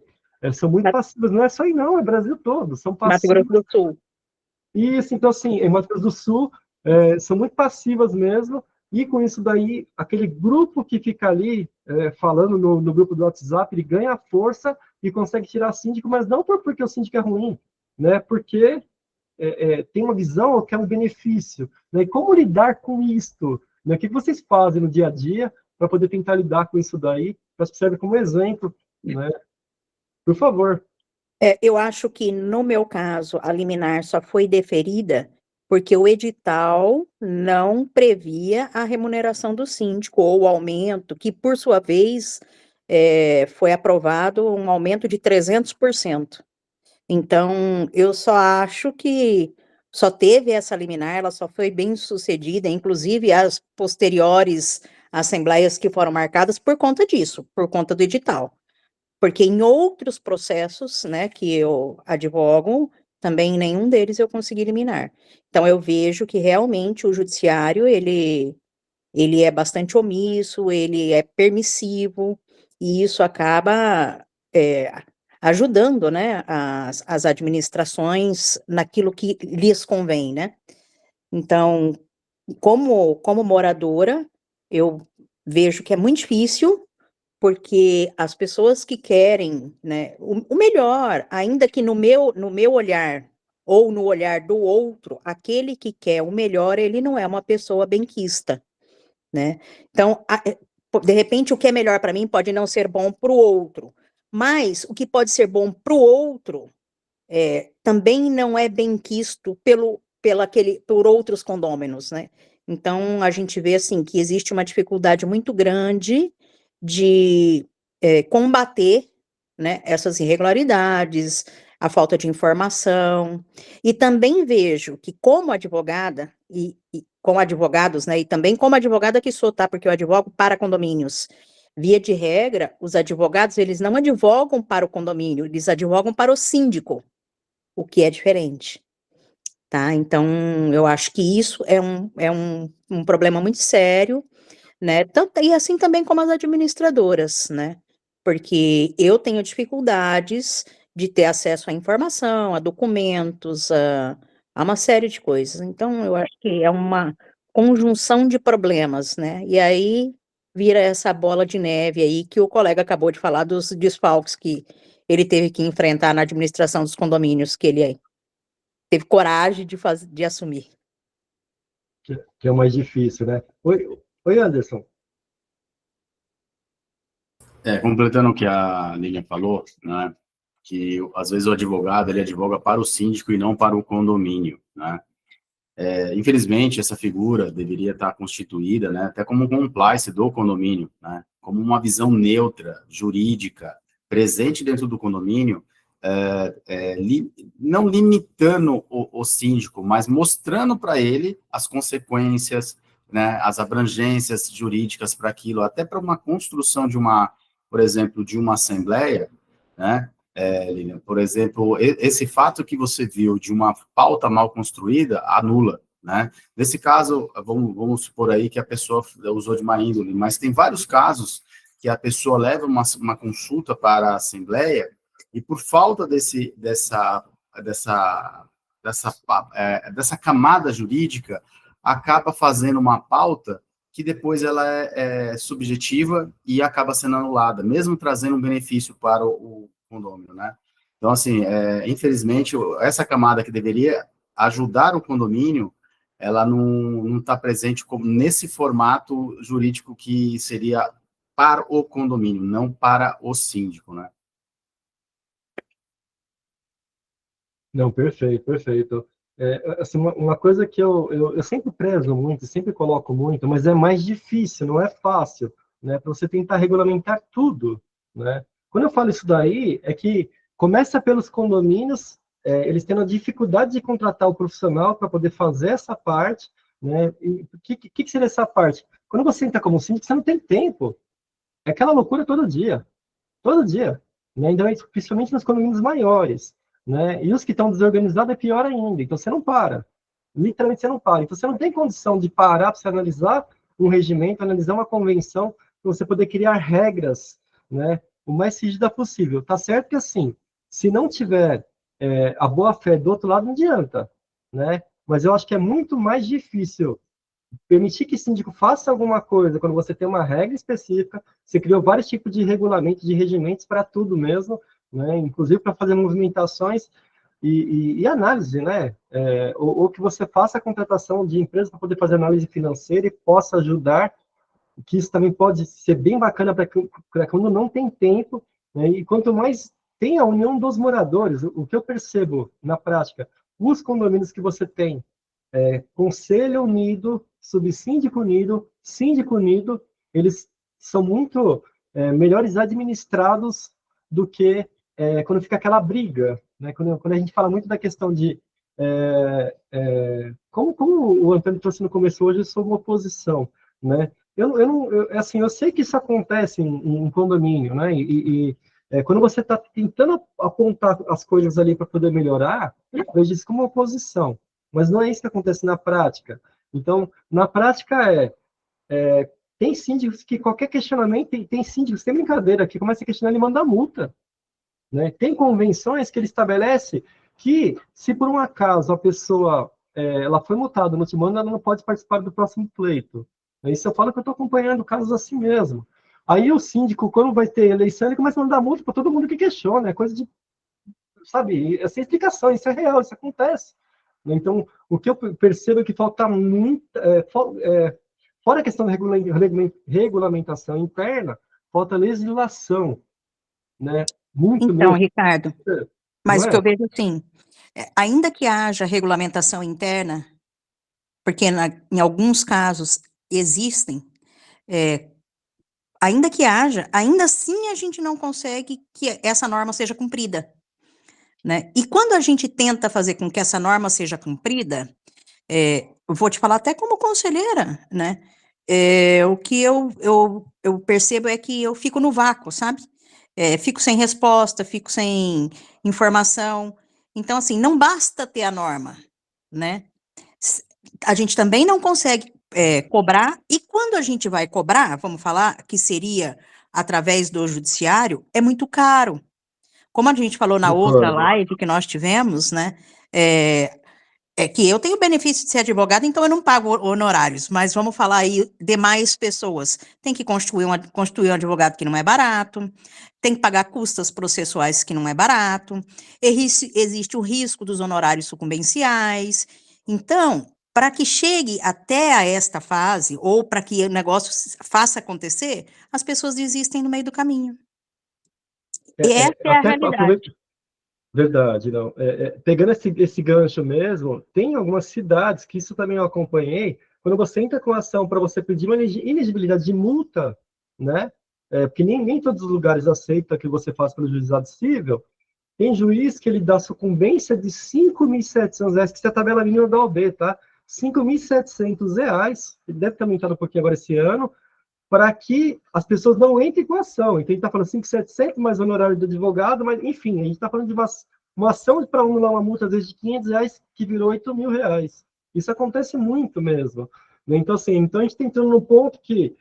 São muito passivas, não é só aí não, é Brasil todo, são passivas.
Mato Grosso do Sul.
Isso, então, assim, em Mato Grosso do Sul, são muito passivas mesmo, e com isso daí, aquele grupo que fica ali falando no grupo do WhatsApp, ele ganha força e consegue tirar síndico, mas não porque o síndico é ruim, né? Porque tem uma visão que é um benefício. Né? E como lidar com isto? Né? O que vocês fazem no dia a dia para poder tentar lidar com isso daí, para que serve como exemplo, né? Por favor.
Eu acho que, no meu caso, a liminar só foi deferida porque o edital não previa a remuneração do síndico ou o aumento, que, por sua vez, foi aprovado um aumento de 300%. Então, eu só acho que só teve essa liminar, ela só foi bem sucedida, inclusive as posteriores assembleias que foram marcadas por conta disso, por conta do edital. Porque em outros processos, né, que eu advogo, também nenhum deles eu consegui eliminar. Então, eu vejo que realmente o judiciário, ele é bastante omisso, ele é permissivo, e isso acaba ajudando, né, as administrações naquilo que lhes convém, né? Então, como moradora, eu vejo que é muito difícil, porque as pessoas que querem, né, o melhor, ainda que no meu olhar, ou no olhar do outro, aquele que quer o melhor, ele não é uma pessoa benquista, né? Então, de repente, o que é melhor para mim pode não ser bom para o outro, mas o que pode ser bom para o outro também não é benquisto por outros condôminos, né? Então, a gente vê, assim, que existe uma dificuldade muito grande de combater, né, essas irregularidades, a falta de informação, e também vejo que, como advogada, e com advogados, né, e também como advogada que sou, tá, porque eu advogo para condomínios, via de regra, os advogados, eles não advogam para o condomínio, eles advogam para o síndico, o que é diferente. Tá? Então, eu acho que isso é um problema muito sério, né? E assim também como as administradoras, né? Porque eu tenho dificuldades de ter acesso à informação, a documentos, a uma série de coisas. Então, eu acho que é uma conjunção de problemas, né? E aí vira essa bola de neve aí que o colega acabou de falar dos desfalques que ele teve que enfrentar na administração dos condomínios que ele teve coragem de assumir.
Que é o mais difícil, né? Oi, Anderson.
Completando o que a Lilian falou, né, que às vezes o advogado, ele advoga para o síndico e não para o condomínio, né. Infelizmente, essa figura deveria estar constituída, né, até como um compliance do condomínio, né, como uma visão neutra, jurídica, presente dentro do condomínio, não limitando o síndico, mas mostrando para ele as consequências, né, as abrangências jurídicas para aquilo, até para uma construção de uma, por exemplo, de uma assembleia, né, Lilian, por exemplo, esse fato que você viu de uma pauta mal construída, anula, né? Nesse caso, vamos supor aí que a pessoa usou de má índole, mas tem vários casos que a pessoa leva uma consulta para a Assembleia e por falta dessa camada jurídica, acaba fazendo uma pauta que depois ela é subjetiva e acaba sendo anulada, mesmo trazendo um benefício para o condomínio, né? Então, assim, infelizmente, essa camada que deveria ajudar o condomínio, ela não está presente como nesse formato jurídico que seria para o condomínio, não para o síndico, né?
Não, perfeito, perfeito. Assim, uma coisa que eu sempre prezo muito, sempre coloco muito, mas é mais difícil, não é fácil, né? Para você tentar regulamentar tudo, né? Quando eu falo isso daí, é que começa pelos condomínios, eles tendo a dificuldade de contratar o profissional para poder fazer essa parte, né? E o que seria essa parte? Quando você entra como síndico, você não tem tempo. É aquela loucura todo dia, né? Então, principalmente nos condomínios maiores, né? E os que estão desorganizados é pior ainda. Então, você não para. Literalmente, você não para. Então, você não tem condição de parar para você analisar um regimento, analisar uma convenção, para você poder criar regras, né? O mais rígida possível. Tá certo que, assim, se não tiver a boa-fé do outro lado, não adianta, né? Mas eu acho que é muito mais difícil permitir que o síndico faça alguma coisa quando você tem uma regra específica, você criou vários tipos de regulamentos, de regimentos para tudo mesmo, né? Inclusive para fazer movimentações e análise, né? Ou que você faça a contratação de empresas para poder fazer análise financeira e possa ajudar, que isso também pode ser bem bacana para quando não tem tempo, né? E quanto mais tem a união dos moradores, o que eu percebo na prática, os condomínios que você tem, Conselho Unido, Subsíndico Unido, Síndico Unido, eles são muito melhores administrados do que quando fica aquela briga, né? Quando a gente fala muito da questão de como o Antônio trouxe no começo hoje sobre oposição, né? Eu sei que isso acontece em condomínio, né? Quando você está tentando apontar as coisas ali para poder melhorar, eu vejo isso como oposição. Mas não é isso que acontece na prática. Então, na prática tem síndicos que qualquer questionamento, tem síndicos, tem brincadeira, que começa a questionar, ele manda multa. Né? Tem convenções que ele estabelece que, se por um acaso a pessoa ela foi multada no último ano, ela não pode participar do próximo pleito. Isso eu falo que eu estou acompanhando casos assim mesmo. Aí o síndico, quando vai ter eleição, ele começa a mandar multa para todo mundo que questiona, é coisa de, sabe, é sem explicação, isso é real, isso acontece. Então, o que eu percebo é que falta muito, fora a questão da regulamentação interna, falta legislação, né? Muito
Então,
mesmo.
Ricardo, mas
Não
o que
é?
eu vejo assim, ainda que haja regulamentação interna, porque em alguns casos existem, ainda que haja, ainda assim a gente não consegue que essa norma seja cumprida, né? E quando a gente tenta fazer com que essa norma seja cumprida, eu vou te falar até como conselheira, né? O que eu percebo é que eu fico no vácuo, sabe? Fico sem resposta, fico sem informação. Então, assim, não basta ter a norma, né? A gente também não consegue cobrar, e quando a gente vai cobrar, vamos falar que seria através do judiciário, é muito caro. Como a gente falou na outra
Concordo.
live que nós tivemos, né? Que eu tenho o benefício de ser advogada, então eu não pago honorários, mas vamos falar aí demais pessoas. Tem que constituir um advogado que não é barato, tem que pagar custas processuais que não é barato, existe o risco dos honorários sucumbenciais. Então, para que chegue até a esta fase, ou para que o negócio faça acontecer, as pessoas desistem no meio do caminho. E essa é a
Até
realidade.
verdade, não. Pegando esse gancho mesmo, tem algumas cidades que isso também eu acompanhei. Quando você entra com ação para você pedir uma inegibilidade de multa, né? Porque nem todos os lugares aceitam que você faça pelo juizado civil. Tem juiz que ele dá sucumbência de R$ 5.700, que é a tabela mínima da OAB, tá? R$ 5.700, ele deve ter aumentado um pouquinho agora esse ano, para que as pessoas não entrem com a ação. Então, a gente está falando 5.700 mais honorário do advogado, mas, enfim, a gente está falando de uma ação para anular uma multa, às vezes, de R$ 500, que virou R$ 8.000. Isso acontece muito mesmo. Né? Então, assim, então a gente está entrando num ponto que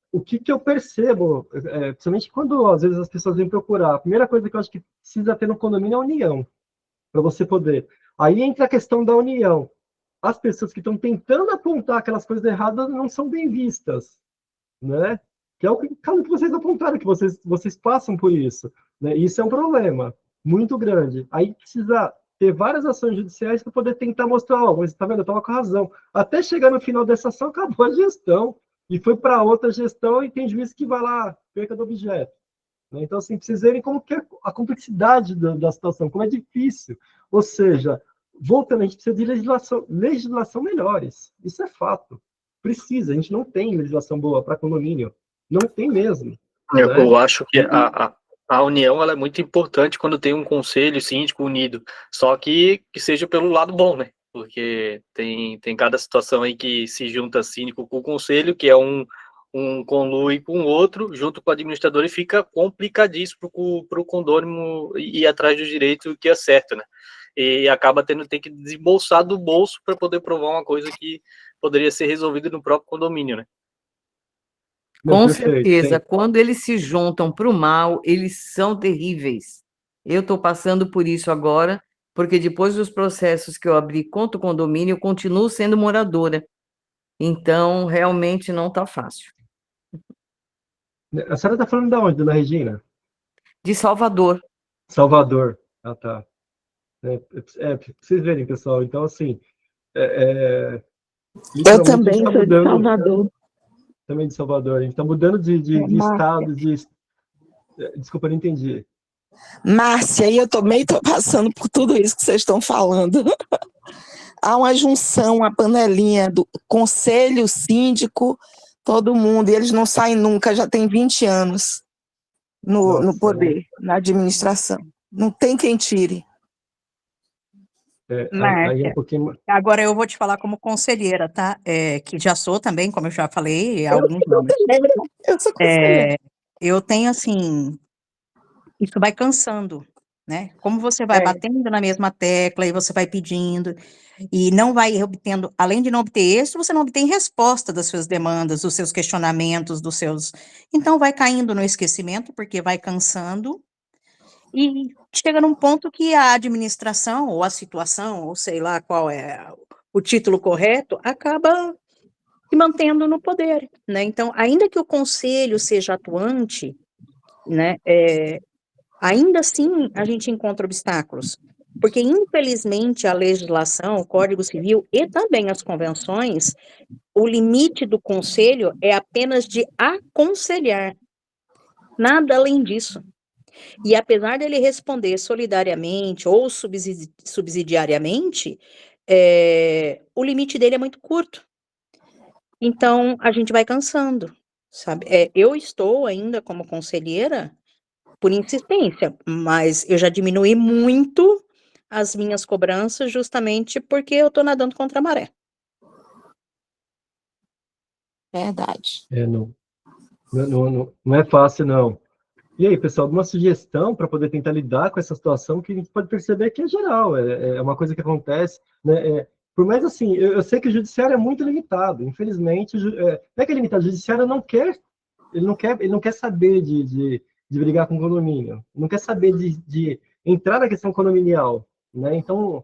o que eu percebo, principalmente quando, às vezes, as pessoas vêm procurar, a primeira coisa que eu acho que precisa ter no condomínio é a união, para você poder. Aí entra a questão da união. As pessoas que estão tentando apontar aquelas coisas erradas não são bem vistas, né? Que é o caso que vocês apontaram, que vocês passam por isso, né? Isso é um problema muito grande. Aí precisa ter várias ações judiciais para poder tentar mostrar, ó, você está vendo, eu estava com razão. Até chegar no final dessa ação, acabou a gestão, e foi para outra gestão, e tem juiz que vai lá, perca do objeto. Né? Então, assim, precisa verem como que é a complexidade da situação, como é difícil. Ou seja, voltando, a gente precisa de legislação melhores. Isso é fato. Precisa, a gente não tem legislação boa para condomínio. Não tem mesmo.
Eu acho que a união ela é muito importante quando tem um conselho síndico unido, só que seja pelo lado bom, né? Porque tem cada situação aí que se junta síndico com o conselho, que é um conlui com o outro, junto com o administrador, e fica complicadíssimo para o condômino ir atrás do direito que é certo, né? E acaba tendo que desembolsar do bolso para poder provar uma coisa que poderia ser resolvida no próprio condomínio, né?
Com
Perfeito,
certeza,
sim.
quando eles se juntam para o mal, eles são terríveis. Eu estou passando por isso agora, porque depois dos processos que eu abri contra o condomínio, eu continuo sendo moradora. Então, realmente não está fácil.
A senhora está falando de onde, dona Regina?
De Salvador.
Salvador. Ah, tá. Pra vocês verem, pessoal. Então, assim,
Eu também sou de Salvador.
Também de Salvador. A gente está mudando de estado, Desculpa, não entendi.
Márcia, e eu também estou passando por tudo isso que vocês estão falando. Há uma junção, uma panelinha do conselho, síndico, todo mundo, e eles não saem nunca, já tem 20 anos no poder, na administração. Não tem quem tire.
Márcia,
um pouquinho...
agora eu vou te falar como conselheira, tá? Que já sou também, como eu já falei, há alguns anos.
Eu sou conselheira.
Eu tenho, assim, isso vai cansando, né? Como você vai batendo na mesma tecla e você vai pedindo, e não vai obtendo, além de não obter êxito, você não obtém resposta das suas demandas, dos seus questionamentos, dos seus... Então, vai caindo no esquecimento, porque vai cansando, e chega num ponto que a administração, ou a situação, ou sei lá qual é o título correto, acaba se mantendo no poder, né? Então, ainda que o conselho seja atuante, né, ainda assim a gente encontra obstáculos, porque infelizmente a legislação, o Código Civil e também as convenções, o limite do conselho é apenas de aconselhar, nada além disso. E apesar dele responder solidariamente ou subsidiariamente, o limite dele é muito curto. Então, a gente vai cansando, sabe? Eu estou ainda como conselheira por insistência, mas eu já diminui muito as minhas cobranças justamente porque eu estou nadando contra a maré.
Verdade.
Não é fácil, não. E aí, pessoal, alguma sugestão para poder tentar lidar com essa situação que a gente pode perceber que é geral, é uma coisa que acontece, né? Por mais assim, eu sei que o judiciário é muito limitado, infelizmente, não é que é limitado, o judiciário não quer saber de brigar com o condomínio, não quer saber de entrar na questão condominial, né? Então,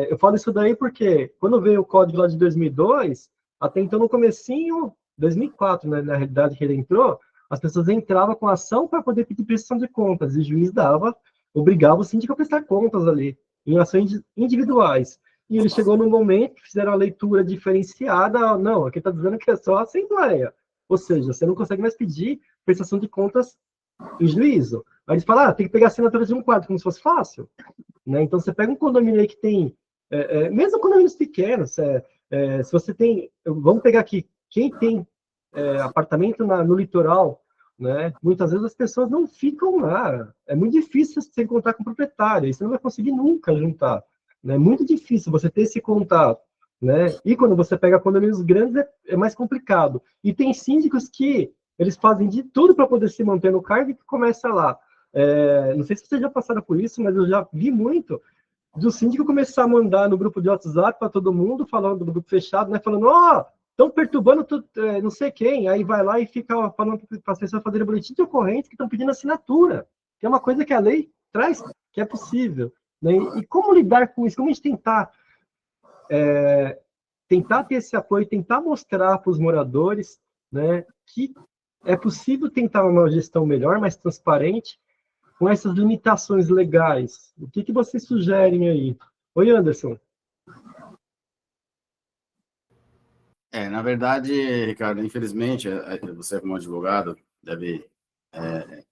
eu falo isso daí porque quando veio o código lá de 2002, até então no comecinho, 2004, né, na realidade que ele entrou, as pessoas entravam com ação para poder pedir prestação de contas, e o juiz obrigava o síndico a prestar contas ali, em ações individuais. e ele chegou num momento que fizeram a leitura diferenciada, não, aqui está dizendo que é só a assembleia, ou seja, você não consegue mais pedir prestação de contas em juízo. Aí eles falam, tem que pegar a assinatura de um quarto, como se fosse fácil, né? Então você pega um condomínio aí que tem, mesmo condomínios pequenos, se você tem, vamos pegar aqui, quem tem apartamento no litoral, né? Muitas vezes as pessoas não ficam lá. É muito difícil você encontrar com o proprietário. E você não vai conseguir nunca juntar. Né? É muito difícil você ter esse contato. Né? E quando você pega condomínios grandes, é mais complicado. E tem síndicos que eles fazem de tudo para poder se manter no cargo e que começa lá. Não sei se vocês já passaram por isso, mas eu já vi muito do síndico começar a mandar no grupo de WhatsApp para todo mundo, falando do grupo fechado, né? Falando, estão perturbando não sei quem, aí vai lá e fica falando para as pessoas fazerem boletim de ocorrência que estão pedindo assinatura, que é uma coisa que a lei traz, que é possível. Né? E como lidar com isso? Como a gente tentar ter esse apoio, tentar mostrar para os moradores, né, que é possível tentar uma gestão melhor, mais transparente, com essas limitações legais. O que vocês sugerem aí? Oi, Anderson.
Na verdade, Ricardo, infelizmente, você como advogado deve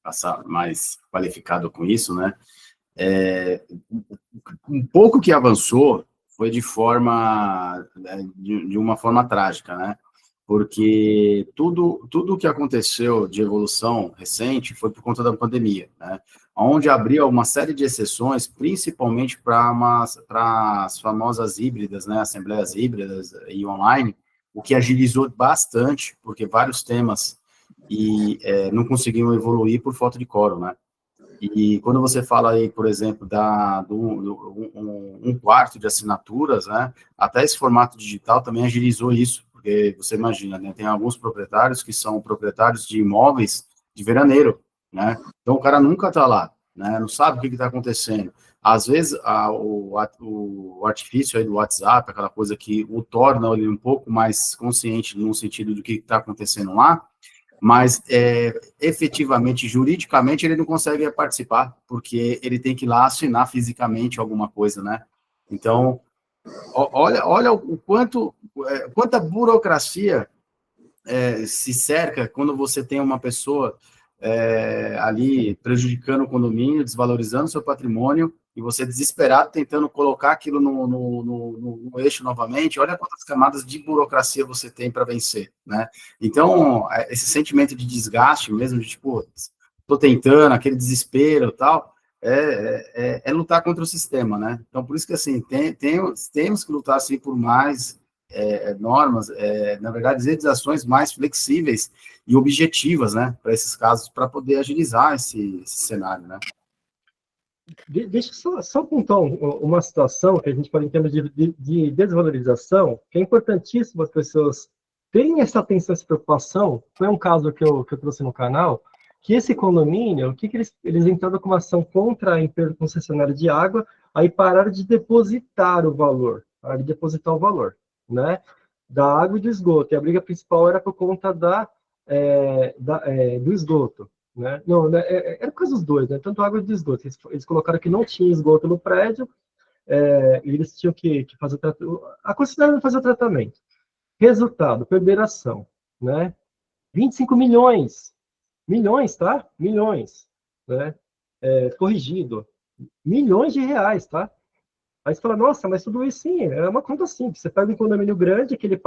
passar mais qualificado com isso, né? Um pouco que avançou foi de uma forma trágica, né? Porque tudo que aconteceu de evolução recente foi por conta da pandemia, né? Onde abriu uma série de exceções, principalmente para as famosas híbridas, né? Assembleias híbridas e online, o que agilizou bastante, porque vários temas não conseguiam evoluir por falta de quórum, né? E quando você fala aí, por exemplo, um quarto de assinaturas, né? Até esse formato digital também agilizou isso, porque você imagina, né? Tem alguns proprietários que são proprietários de imóveis de veraneiro, né? Então o cara nunca está lá, né? Não sabe o que está acontecendo. Às vezes o artifício aí do WhatsApp, aquela coisa que o torna ele um pouco mais consciente no sentido do que está acontecendo lá, mas efetivamente, juridicamente, ele não consegue participar, porque ele tem que ir lá assinar fisicamente alguma coisa, né? Então, olha o quanta burocracia se cerca quando você tem uma pessoa ali prejudicando o condomínio, desvalorizando seu patrimônio, e você desesperado tentando colocar aquilo no eixo novamente. Olha quantas camadas de burocracia você tem para vencer, né? Então, esse sentimento de desgaste mesmo, de tipo, estou tentando, aquele desespero e tal, é lutar contra o sistema, né? Então, por isso que, assim, temos que lutar, assim, por mais normas, na verdade, legislações mais flexíveis e objetivas, né, para esses casos, para poder agilizar esse cenário, né?
Deixa eu só apontar uma situação que a gente pode, em termos de desvalorização, que é importantíssimo as pessoas terem essa atenção, essa preocupação. Foi um caso que eu trouxe no canal, que esse condomínio, o que eles entraram com uma ação contra a empresa concessionária de água, aí pararam de depositar o valor, né, da água e do esgoto. E a briga principal era por conta do esgoto. Né? Não, né, era por causa dos dois, né? Tanto a água do esgoto. Eles colocaram que não tinha esgoto no prédio, e eles tinham que fazer a concessionária não fazer o tratamento. Resultado, perderam a ação, né? 25 milhões. Milhões, tá? Milhões, né? Corrigido. Milhões de reais, tá? Aí você fala, nossa, mas tudo isso sim, é uma conta simples. Você pega um condomínio grande, que ele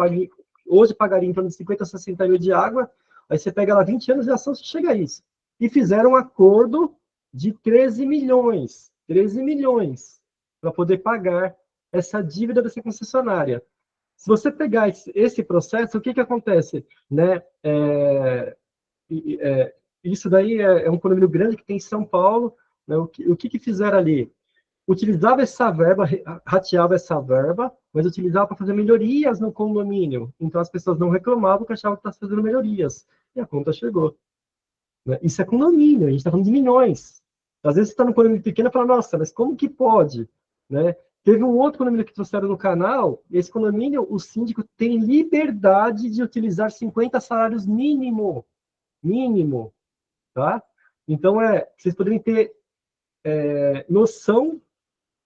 hoje pagaria em torno de 50, 60 mil de água, aí você pega lá 20 anos de ação, você chega a isso. E fizeram um acordo de 13 milhões para poder pagar essa dívida dessa concessionária. Se você pegar esse processo, o que acontece? Né? Isso daí é um condomínio grande que tem em São Paulo. Né? O que fizeram ali? Utilizava essa verba, rateava essa verba, mas utilizava para fazer melhorias no condomínio. Então as pessoas não reclamavam porque achavam que estava fazendo melhorias. E a conta chegou. Né? Isso é condomínio, a gente está falando de milhões. Às vezes você está num condomínio pequeno e fala, nossa, mas como que pode? Né? Teve um outro condomínio que trouxeram no canal, esse condomínio, o síndico tem liberdade de utilizar 50 salários mínimo, tá? Então, vocês poderem ter noção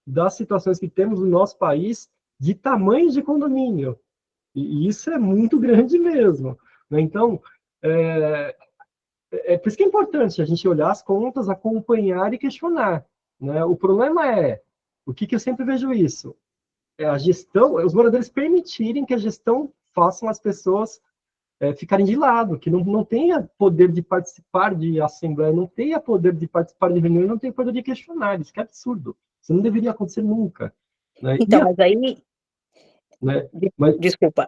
das situações que temos no nosso país de tamanhos de condomínio. E isso é muito grande mesmo. Né? Então, por isso que é importante a gente olhar as contas, acompanhar e questionar. Né? O problema o que eu sempre vejo isso? É a gestão, os moradores permitirem que a gestão façam as pessoas ficarem de lado, que não tenha poder de participar de assembleia, não tenha poder de participar de reunião, não tenha poder de questionar. Isso que é absurdo. Isso não deveria acontecer nunca. Né?
Então, mas aí,
Né? Mas,
desculpa,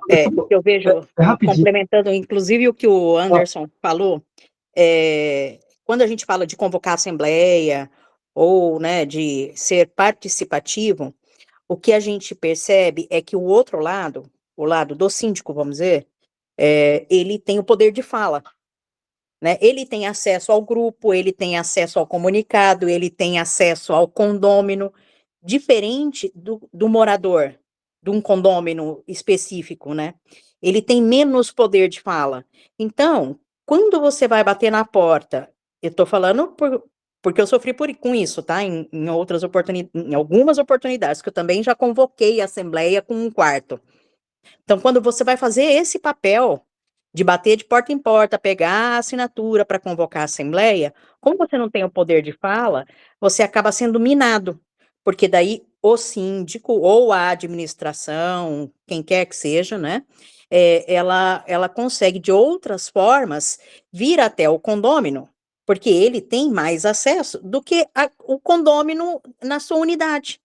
eu vejo,
rapidinho.
complementando, inclusive, o que o Anderson falou, quando a gente fala de convocar a assembleia, ou, né, de ser participativo, o que a gente percebe é que o outro lado, o lado do síndico, vamos dizer, ele tem o poder de fala, né? Ele tem acesso ao grupo, ele tem acesso ao comunicado, ele tem acesso ao condômino, diferente do morador de um condômino específico, né? Ele tem menos poder de fala. Então, quando você vai bater na porta, eu estou falando porque eu sofri com isso, tá? Em algumas oportunidades, que eu também já convoquei a assembleia com um quarto. Então, quando você vai fazer esse papel de bater de porta em porta, pegar a assinatura para convocar a assembleia, como você não tem o poder de fala, você acaba sendo minado, porque daí o síndico ou a administração, quem quer que seja, né, ela consegue de outras formas vir até o condômino, porque ele tem mais acesso do que o condômino na sua unidade,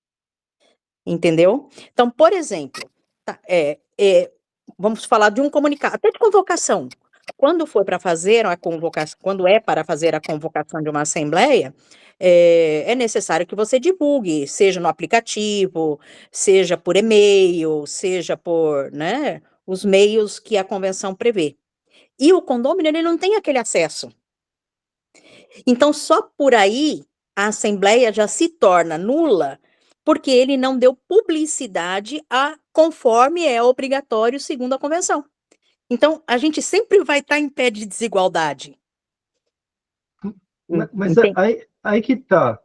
entendeu? Então, por exemplo, vamos falar de um comunicado, até de convocação. Quando for para fazer a convocação, quando é para fazer a convocação de uma assembleia, é necessário que você divulgue, seja no aplicativo, seja por e-mail, seja por, né, os meios que a convenção prevê. E o condômino, ele não tem aquele acesso. Então, só por aí, a assembleia já se torna nula, porque ele não deu publicidade conforme é obrigatório segundo a convenção. Então, a gente sempre vai estar em pé de desigualdade.
Mas aí que tá.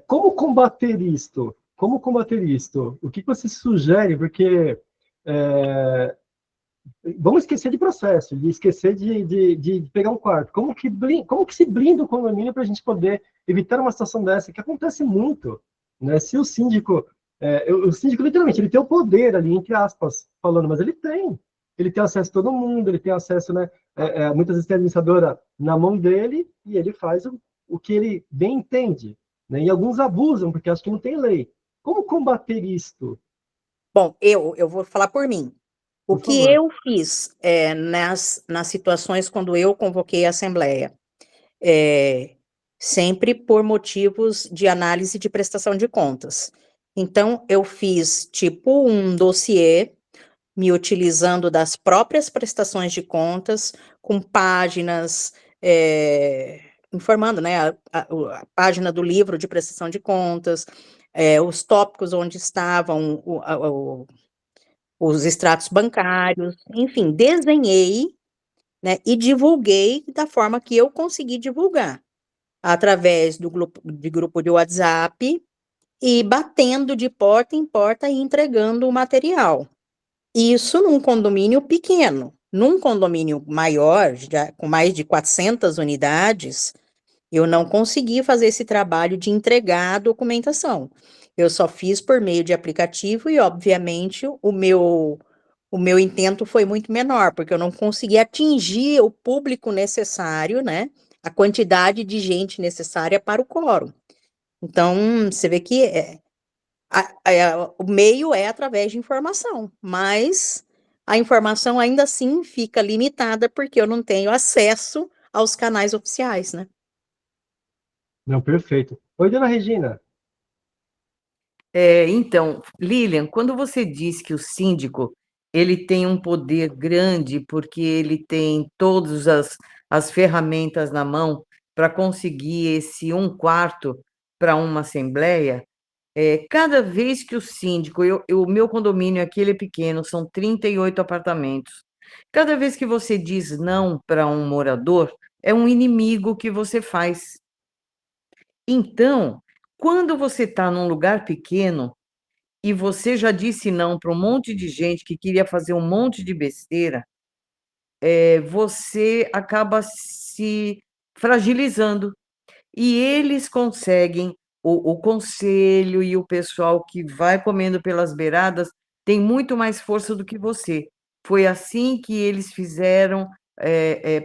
Como combater isto? Como combater isto? O que você sugere? Porque vamos esquecer de processo, de esquecer de pegar um quarto. Como que se blinda o condomínio para a gente poder evitar uma situação dessa, que acontece muito, né? Se o síndico, literalmente, ele tem o poder ali, entre aspas, falando, mas ele tem acesso a todo mundo, ele tem acesso, né? Muitas vezes tem a administradora na mão dele e ele faz o que ele bem entende, né? E alguns abusam, porque acham que não tem lei. Como combater isto?
Bom, eu vou falar por mim. O
Por
que
favor.
eu fiz nas situações quando eu convoquei a assembleia, sempre por motivos de análise de prestação de contas. Então, eu fiz tipo um dossiê, me utilizando das próprias prestações de contas, com páginas, informando, né, a página do livro de prestação de contas, os tópicos onde estavam os extratos bancários, enfim, desenhei, né, e divulguei da forma que eu consegui divulgar, através do grupo de WhatsApp e batendo de porta em porta e entregando o material. Isso num condomínio pequeno. Num condomínio maior, já com mais de 400 unidades, eu não consegui fazer esse trabalho de entregar a documentação. Eu só fiz por meio de aplicativo e, obviamente, o meu intento foi muito menor, porque eu não consegui atingir o público necessário, né? A quantidade de gente necessária para o quórum. Então, você vê que o meio é através de informação, mas a informação ainda assim fica limitada porque eu não tenho acesso aos canais oficiais, né?
Não, perfeito. Oi, dona Regina.
Então, Lilian, quando você diz que o síndico ele tem um poder grande porque ele tem todas as ferramentas na mão para conseguir esse 1/4 para uma assembleia, cada vez que o síndico, o meu condomínio aqui ele é pequeno, são 38 apartamentos. Cada vez que você diz não para um morador, é um inimigo que você faz. Então, quando você está num lugar pequeno e você já disse não para um monte de gente que queria fazer um monte de besteira, você acaba se fragilizando. E eles conseguem, o conselho e o pessoal que vai comendo pelas beiradas tem muito mais força do que você. Foi assim que eles fizeram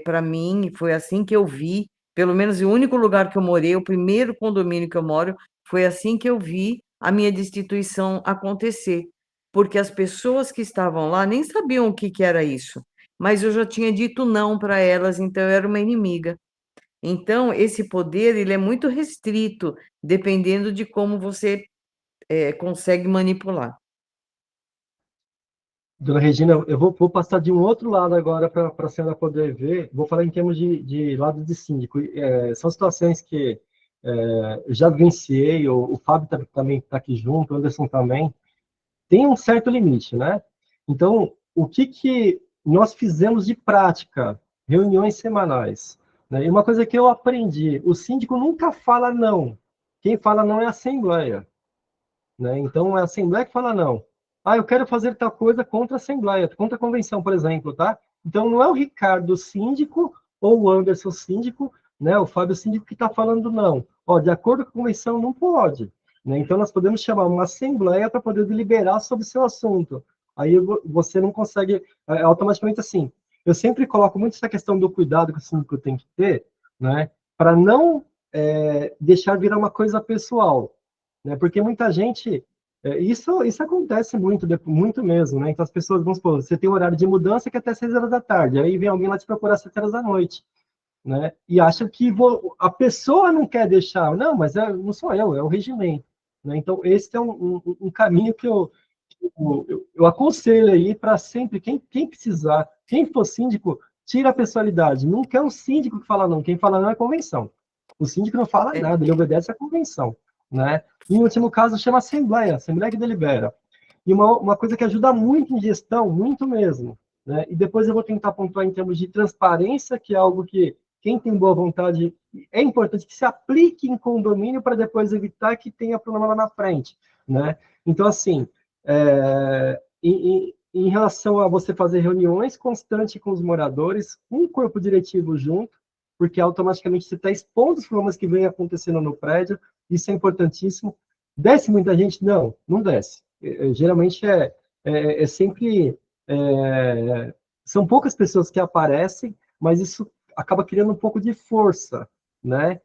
para mim, foi assim que eu vi, pelo menos o único lugar que eu morei, o primeiro condomínio que eu moro, foi assim que eu vi a minha destituição acontecer, porque as pessoas que estavam lá nem sabiam o que que era isso, mas eu já tinha dito não para elas, então eu era uma inimiga. Então, esse poder, ele é muito restrito, dependendo de como você consegue manipular.
Dona Regina, eu vou passar de um outro lado agora para a senhora poder ver. Vou falar em termos de lado de síndico. São situações que eu já vivenciei, o Fábio também está aqui junto, o Anderson também. Tem um certo limite, né? Então, o que nós fizemos de prática? Reuniões semanais. Né? E uma coisa que eu aprendi, o síndico nunca fala não. Quem fala não é a Assembleia. Né? Então, é a Assembleia que fala não. Ah, eu quero fazer tal coisa contra a Assembleia, contra a Convenção, por exemplo, tá? Então, não é o Ricardo síndico ou o Anderson síndico, né? O Fábio síndico que está falando não. Ó, de acordo com a Convenção, não pode. Né? Então, nós podemos chamar uma Assembleia para poder deliberar sobre o seu assunto. Aí você não consegue, automaticamente assim. Eu sempre coloco muito essa questão do cuidado que o síndico tem que ter, né? Para não deixar virar uma coisa pessoal. Né? Porque muita gente... Isso acontece muito mesmo, né? Então as pessoas, vamos supor, você tem um horário de mudança que é até 6 horas da tarde, aí vem alguém lá te procurar às 7 horas da noite, né? E acha que a pessoa não quer deixar. Não, mas não sou eu, é o regimento. Né? Então esse é um caminho que eu aconselho aí para sempre, quem precisar, quem for síndico, tira a pessoalidade. Nunca é um síndico que fala não, quem fala não é a convenção. O síndico não fala nada, ele obedece à convenção. Né? E, em último caso, chama Assembleia que delibera. E uma coisa que ajuda muito em gestão, muito mesmo. Né? E depois eu vou tentar pontuar em termos de transparência, que é algo que quem tem boa vontade, é importante que se aplique em condomínio para depois evitar que tenha problema lá na frente. Né? Então, assim, em relação a você fazer reuniões constantes com os moradores, um corpo diretivo junto, porque automaticamente você está expondo os problemas que vêm acontecendo no prédio, isso é importantíssimo. Desce muita gente? Não, não desce. Geralmente sempre... são poucas pessoas que aparecem, mas isso acaba criando um pouco de força, né?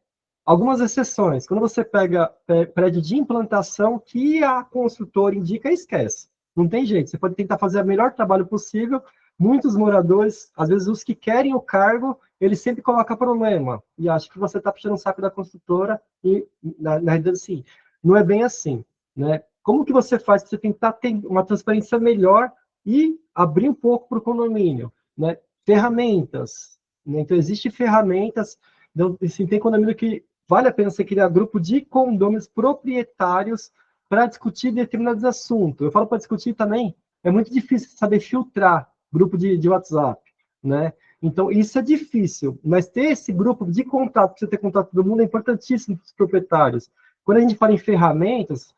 Algumas exceções. Quando você pega prédio de implantação que a construtora indica, esquece. Não tem jeito. Você pode tentar fazer o melhor trabalho possível. Muitos moradores, às vezes os que querem o cargo, eles sempre colocam problema. E acho que você está puxando o saco da construtora e, na realidade, assim, não é bem assim. Né? Como que você faz para você tentar ter uma transparência melhor e abrir um pouco para o condomínio? Né? Ferramentas. Né? Então, existem ferramentas. Então, assim, tem condomínio que vale a pena você criar grupo de condôminos proprietários para discutir determinados assuntos. Eu falo para discutir também, é muito difícil saber filtrar grupo de WhatsApp, né? Então, isso é difícil, mas ter esse grupo de contato, para você ter contato com todo mundo, é importantíssimo para os proprietários. Quando a gente fala em ferramentas,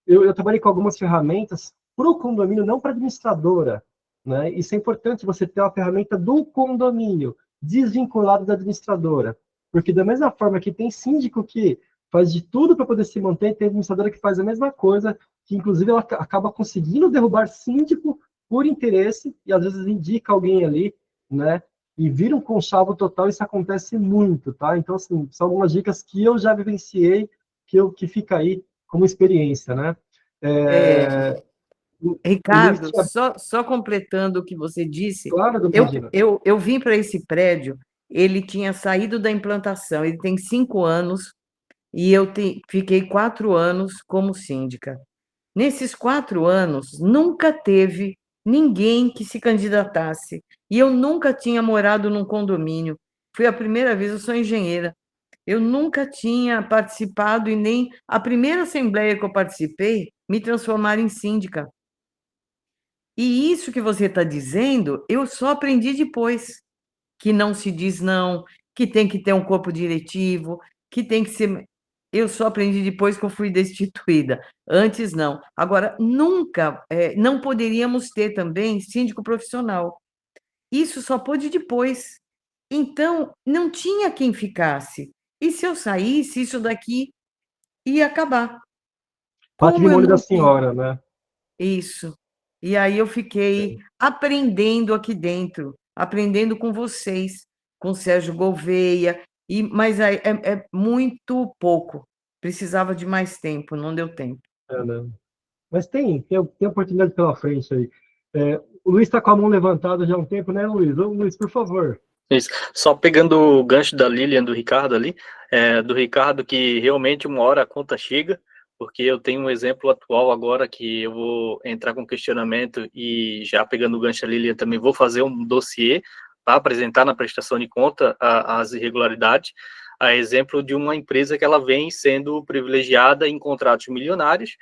eu trabalhei com algumas ferramentas para o condomínio, não para a administradora, né? Isso é importante, você ter uma ferramenta do condomínio, desvinculada da administradora. Porque da mesma forma que tem síndico que faz de tudo para poder se manter, tem administradora que faz a mesma coisa, que inclusive ela acaba conseguindo derrubar síndico por interesse, e às vezes indica alguém ali, né? E vira um conchavo total, isso acontece muito, tá? Então, assim, são algumas dicas que eu já vivenciei, que fica aí como experiência, né?
Ricardo, só completando o que você disse,
claro,
eu vim para esse prédio, ele tinha saído da implantação, ele tem 5 anos, e eu fiquei 4 anos como síndica. Nesses 4 anos, nunca teve ninguém que se candidatasse, e eu nunca tinha morado num condomínio. Foi a primeira vez, eu sou engenheira, eu nunca tinha participado, e nem a primeira assembleia que eu participei, me transformaram em síndica. E isso que você está dizendo, eu só aprendi depois, que não se diz não, que tem que ter um corpo diretivo, que tem que ser... eu só aprendi depois que eu fui destituída. Antes, não. Agora, nunca, não poderíamos ter também síndico profissional. Isso só pôde depois. Então, não tinha quem ficasse. E se eu saísse, isso daqui ia acabar. Como eu
Patrimônio da
não tinha
senhora, né?
isso. E aí eu fiquei aprendendo aqui dentro, aprendendo com vocês, com o Sérgio Gouveia, mas aí é muito pouco. Precisava de mais tempo, não deu tempo.
Né? Mas tem oportunidade pela frente aí. O Luiz está com a mão levantada já há um tempo, né, Luiz? Ô, Luiz, por favor.
Isso. Só pegando o gancho da Lilian, do Ricardo ali, do Ricardo, que realmente uma hora a conta chega, porque eu tenho um exemplo atual agora que eu vou entrar com questionamento e já pegando o gancho da Lilian também vou fazer um dossiê para apresentar na prestação de conta as irregularidades, a exemplo de uma empresa que ela vem sendo privilegiada em contratos milionários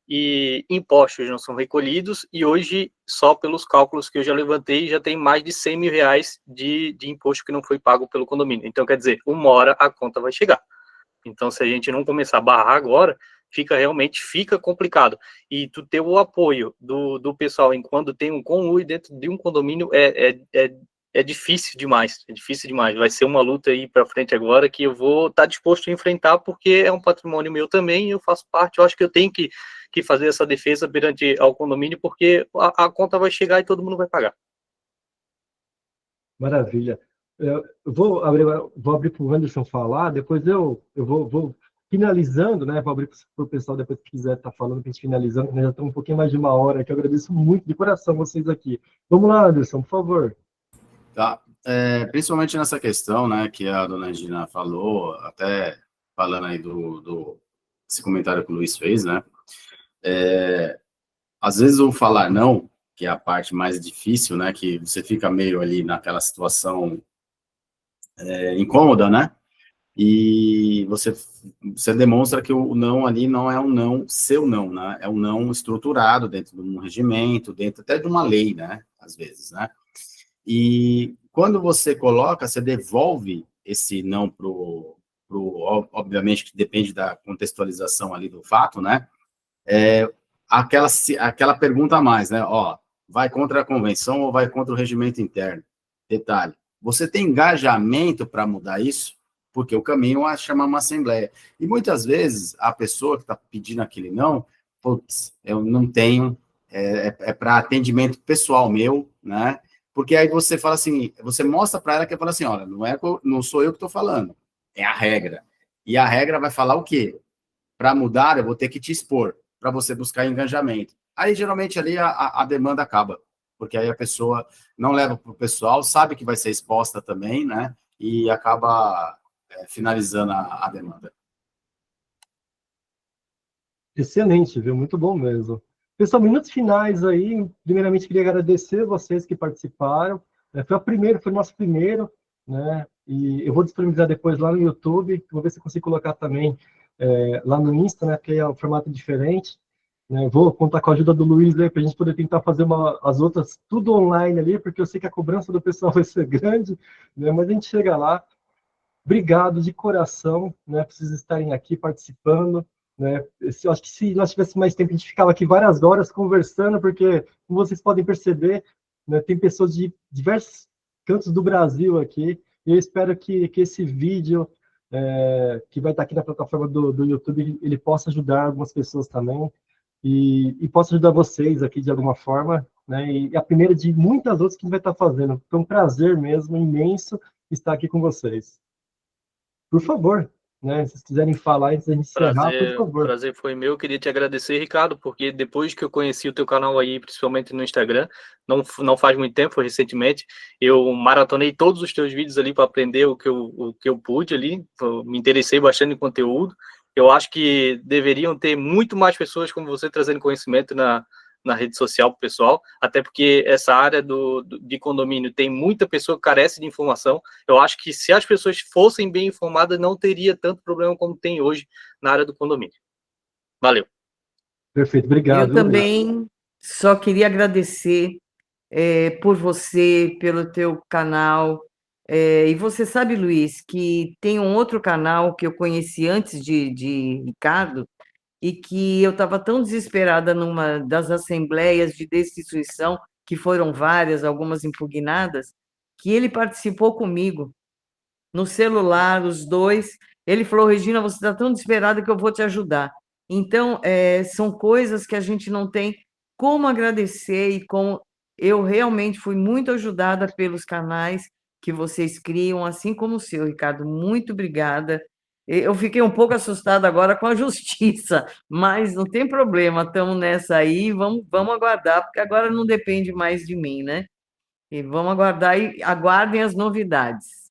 e impostos não são recolhidos, e hoje, só pelos cálculos que eu já levantei, já tem mais de 100 mil reais de imposto que não foi pago pelo condomínio. Então, quer dizer, uma hora a conta vai chegar. Então, se a gente não começar a barrar agora, fica complicado. E tu ter o apoio do pessoal enquanto tem um conluio dentro de um condomínio é difícil demais, Vai ser uma luta aí para frente agora que eu vou estar disposto a enfrentar, porque é um patrimônio meu também, eu faço parte, eu acho que eu tenho que fazer essa defesa perante ao condomínio, porque a conta vai chegar e todo mundo vai pagar.
Maravilha. Eu vou abrir para o Anderson falar, depois eu vou finalizando, né? Vou abrir para o pessoal depois que quiser estar falando, para a gente finalizando, que nós já estamos um pouquinho mais de uma hora, que eu agradeço muito de coração vocês aqui. Vamos lá, Anderson, por favor.
Tá. Principalmente nessa questão, né, que a dona Gina falou, até falando aí esse comentário que o Luiz fez, né, às vezes o falar não, que é a parte mais difícil, né, que você fica meio ali naquela situação incômoda, né, e você demonstra que o não ali não é um não seu não, né, é um não estruturado dentro de um regimento, dentro até de uma lei, né, às vezes, né. E quando você coloca, você devolve esse não obviamente que depende da contextualização ali do fato, né? Aquela pergunta a mais, né? Ó, vai contra a convenção ou vai contra o regimento interno? Detalhe, você tem engajamento para mudar isso? Porque o caminho é chamar uma assembleia. E muitas vezes a pessoa que está pedindo aquele não, putz, eu não tenho, para atendimento pessoal meu, né? Porque aí você fala assim, você mostra para ela que fala assim, olha, não sou eu que estou falando, é a regra. E a regra vai falar o quê? Para mudar, eu vou ter que te expor, para você buscar engajamento. Aí, geralmente, ali a demanda acaba, porque aí a pessoa não leva para o pessoal, sabe que vai ser exposta também, né? E acaba finalizando a demanda.
Excelente, viu? Muito bom mesmo. Pessoal, minutos finais aí. Primeiramente, queria agradecer vocês que participaram. Foi o nosso primeiro, né? E eu vou disponibilizar depois lá no YouTube. Vou ver se eu consigo colocar também lá no Insta, né? Porque é um formato diferente. Né? Vou contar com a ajuda do Luiz aí para a gente poder tentar fazer as outras tudo online ali, porque eu sei que a cobrança do pessoal vai ser grande, né? Mas a gente chega lá. Obrigado de coração, né? Por vocês estarem aqui participando. Né? Eu acho que se nós tivéssemos mais tempo, a gente ficava aqui várias horas conversando, porque, como vocês podem perceber, né, tem pessoas de diversos cantos do Brasil aqui, e eu espero que esse vídeo, que vai estar aqui na plataforma do YouTube, ele possa ajudar algumas pessoas também, e possa ajudar vocês aqui de alguma forma, né? E a primeira de muitas outras que a gente vai estar fazendo. Foi um prazer mesmo, imenso, estar aqui com vocês. Por favor. Né? Se vocês quiserem falar antes da gente encerrar, por favor.
Prazer foi meu. Eu queria te agradecer, Ricardo, porque depois que eu conheci o teu canal aí, principalmente no Instagram, não faz muito tempo, foi recentemente, eu maratonei todos os teus vídeos ali para aprender o que eu pude ali, me interessei bastante em conteúdo. Eu acho que deveriam ter muito mais pessoas como você trazendo conhecimento na rede social para o pessoal, até porque essa área de condomínio tem muita pessoa que carece de informação. Eu acho que se as pessoas fossem bem informadas, não teria tanto problema como tem hoje na área do condomínio. Valeu.
Perfeito, obrigado.
Eu também só queria agradecer por você, pelo teu canal, E você sabe, Luiz, que tem um outro canal que eu conheci antes de Ricardo, e que eu estava tão desesperada numa das assembleias de destituição, que foram várias, algumas impugnadas, que ele participou comigo, no celular, os dois. Ele falou: Regina, você está tão desesperada que eu vou te ajudar. Então, são coisas que a gente não tem como agradecer, e como eu realmente fui muito ajudada pelos canais que vocês criam, assim como o seu, Ricardo. Muito obrigada. Eu fiquei um pouco assustada agora com a justiça, mas não tem problema, estamos nessa aí, vamos aguardar, porque agora não depende mais de mim, né? E vamos aguardar e aguardem as novidades.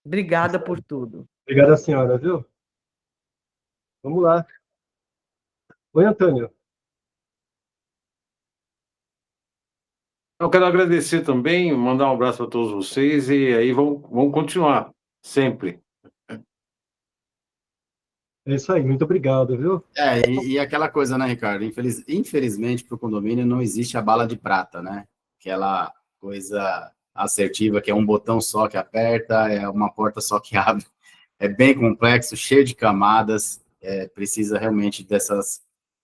Obrigada por tudo.
Obrigada, senhora, viu? Vamos lá. Oi, Antônio.
Eu quero agradecer também, mandar um abraço para todos vocês e aí vamos continuar, sempre.
É isso aí, muito obrigado, viu?
E aquela coisa, né, Ricardo? Infelizmente, para o condomínio não existe a bala de prata, né? Aquela coisa assertiva que é um botão só que aperta, é uma porta só que abre. É bem complexo, cheio de camadas, precisa realmente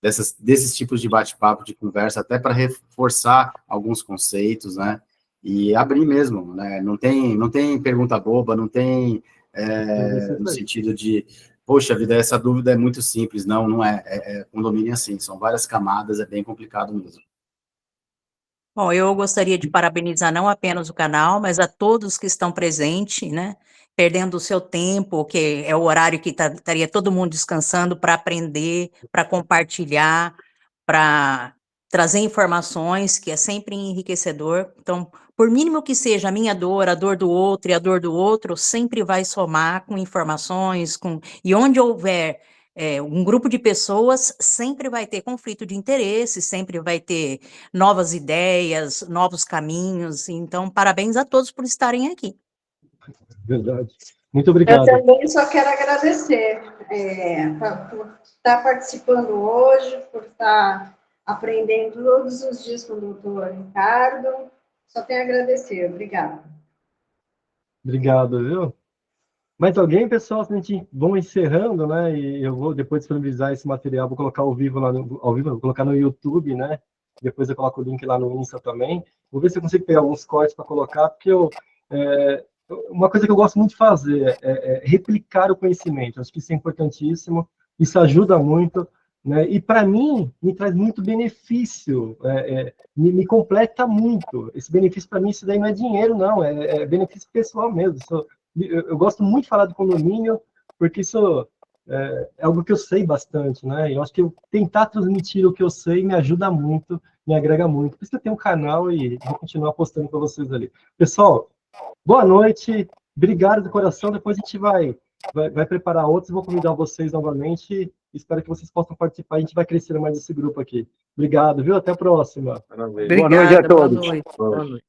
desses tipos de bate-papo, de conversa, até para reforçar alguns conceitos, né? E abrir mesmo, né? Não tem pergunta boba, não tem no sentido de, poxa vida, essa dúvida é muito simples. Não é. Condomínio assim, são várias camadas, é bem complicado mesmo.
Bom, eu gostaria de parabenizar não apenas o canal, mas a todos que estão presentes, né? Perdendo o seu tempo, que é o horário que estaria todo mundo descansando para aprender, para compartilhar, para trazer informações, que é sempre enriquecedor. Então, por mínimo que seja a minha dor, a dor do outro e a dor do outro, sempre vai somar com informações, e onde houver um grupo de pessoas, sempre vai ter conflito de interesse, sempre vai ter novas ideias, novos caminhos. Então, parabéns a todos por estarem aqui.
Verdade. Muito
Eu
obrigado.
também só quero agradecer por estar participando hoje, por estar aprendendo todos os dias com o doutor Ricardo. Só tenho a agradecer. Obrigada.
Obrigado, viu? Mais alguém, pessoal? A gente vamos encerrando, né? E eu vou depois disponibilizar esse material, vou colocar ao vivo vou colocar no YouTube, né? Depois eu coloco o link lá no Insta também. Vou ver se eu consigo pegar alguns cortes para colocar, porque uma coisa que eu gosto muito de fazer é replicar o conhecimento. Acho que isso é importantíssimo, isso ajuda muito, né? E para mim, me traz muito benefício, me completa muito. Esse benefício para mim, isso daí não é dinheiro, não, é benefício pessoal mesmo. Eu gosto muito de falar do condomínio, porque isso é algo que eu sei bastante, né? Eu acho que eu tentar transmitir o que eu sei me ajuda muito, me agrega muito. Por isso que eu tenho um canal e vou continuar postando para vocês ali. Pessoal, boa noite, obrigado de coração. Depois a gente vai preparar outros e vou convidar vocês novamente. Espero que vocês possam participar. A gente vai crescer mais esse grupo aqui. Obrigado, viu? Até a próxima.
Obrigada, boa noite. Boa noite.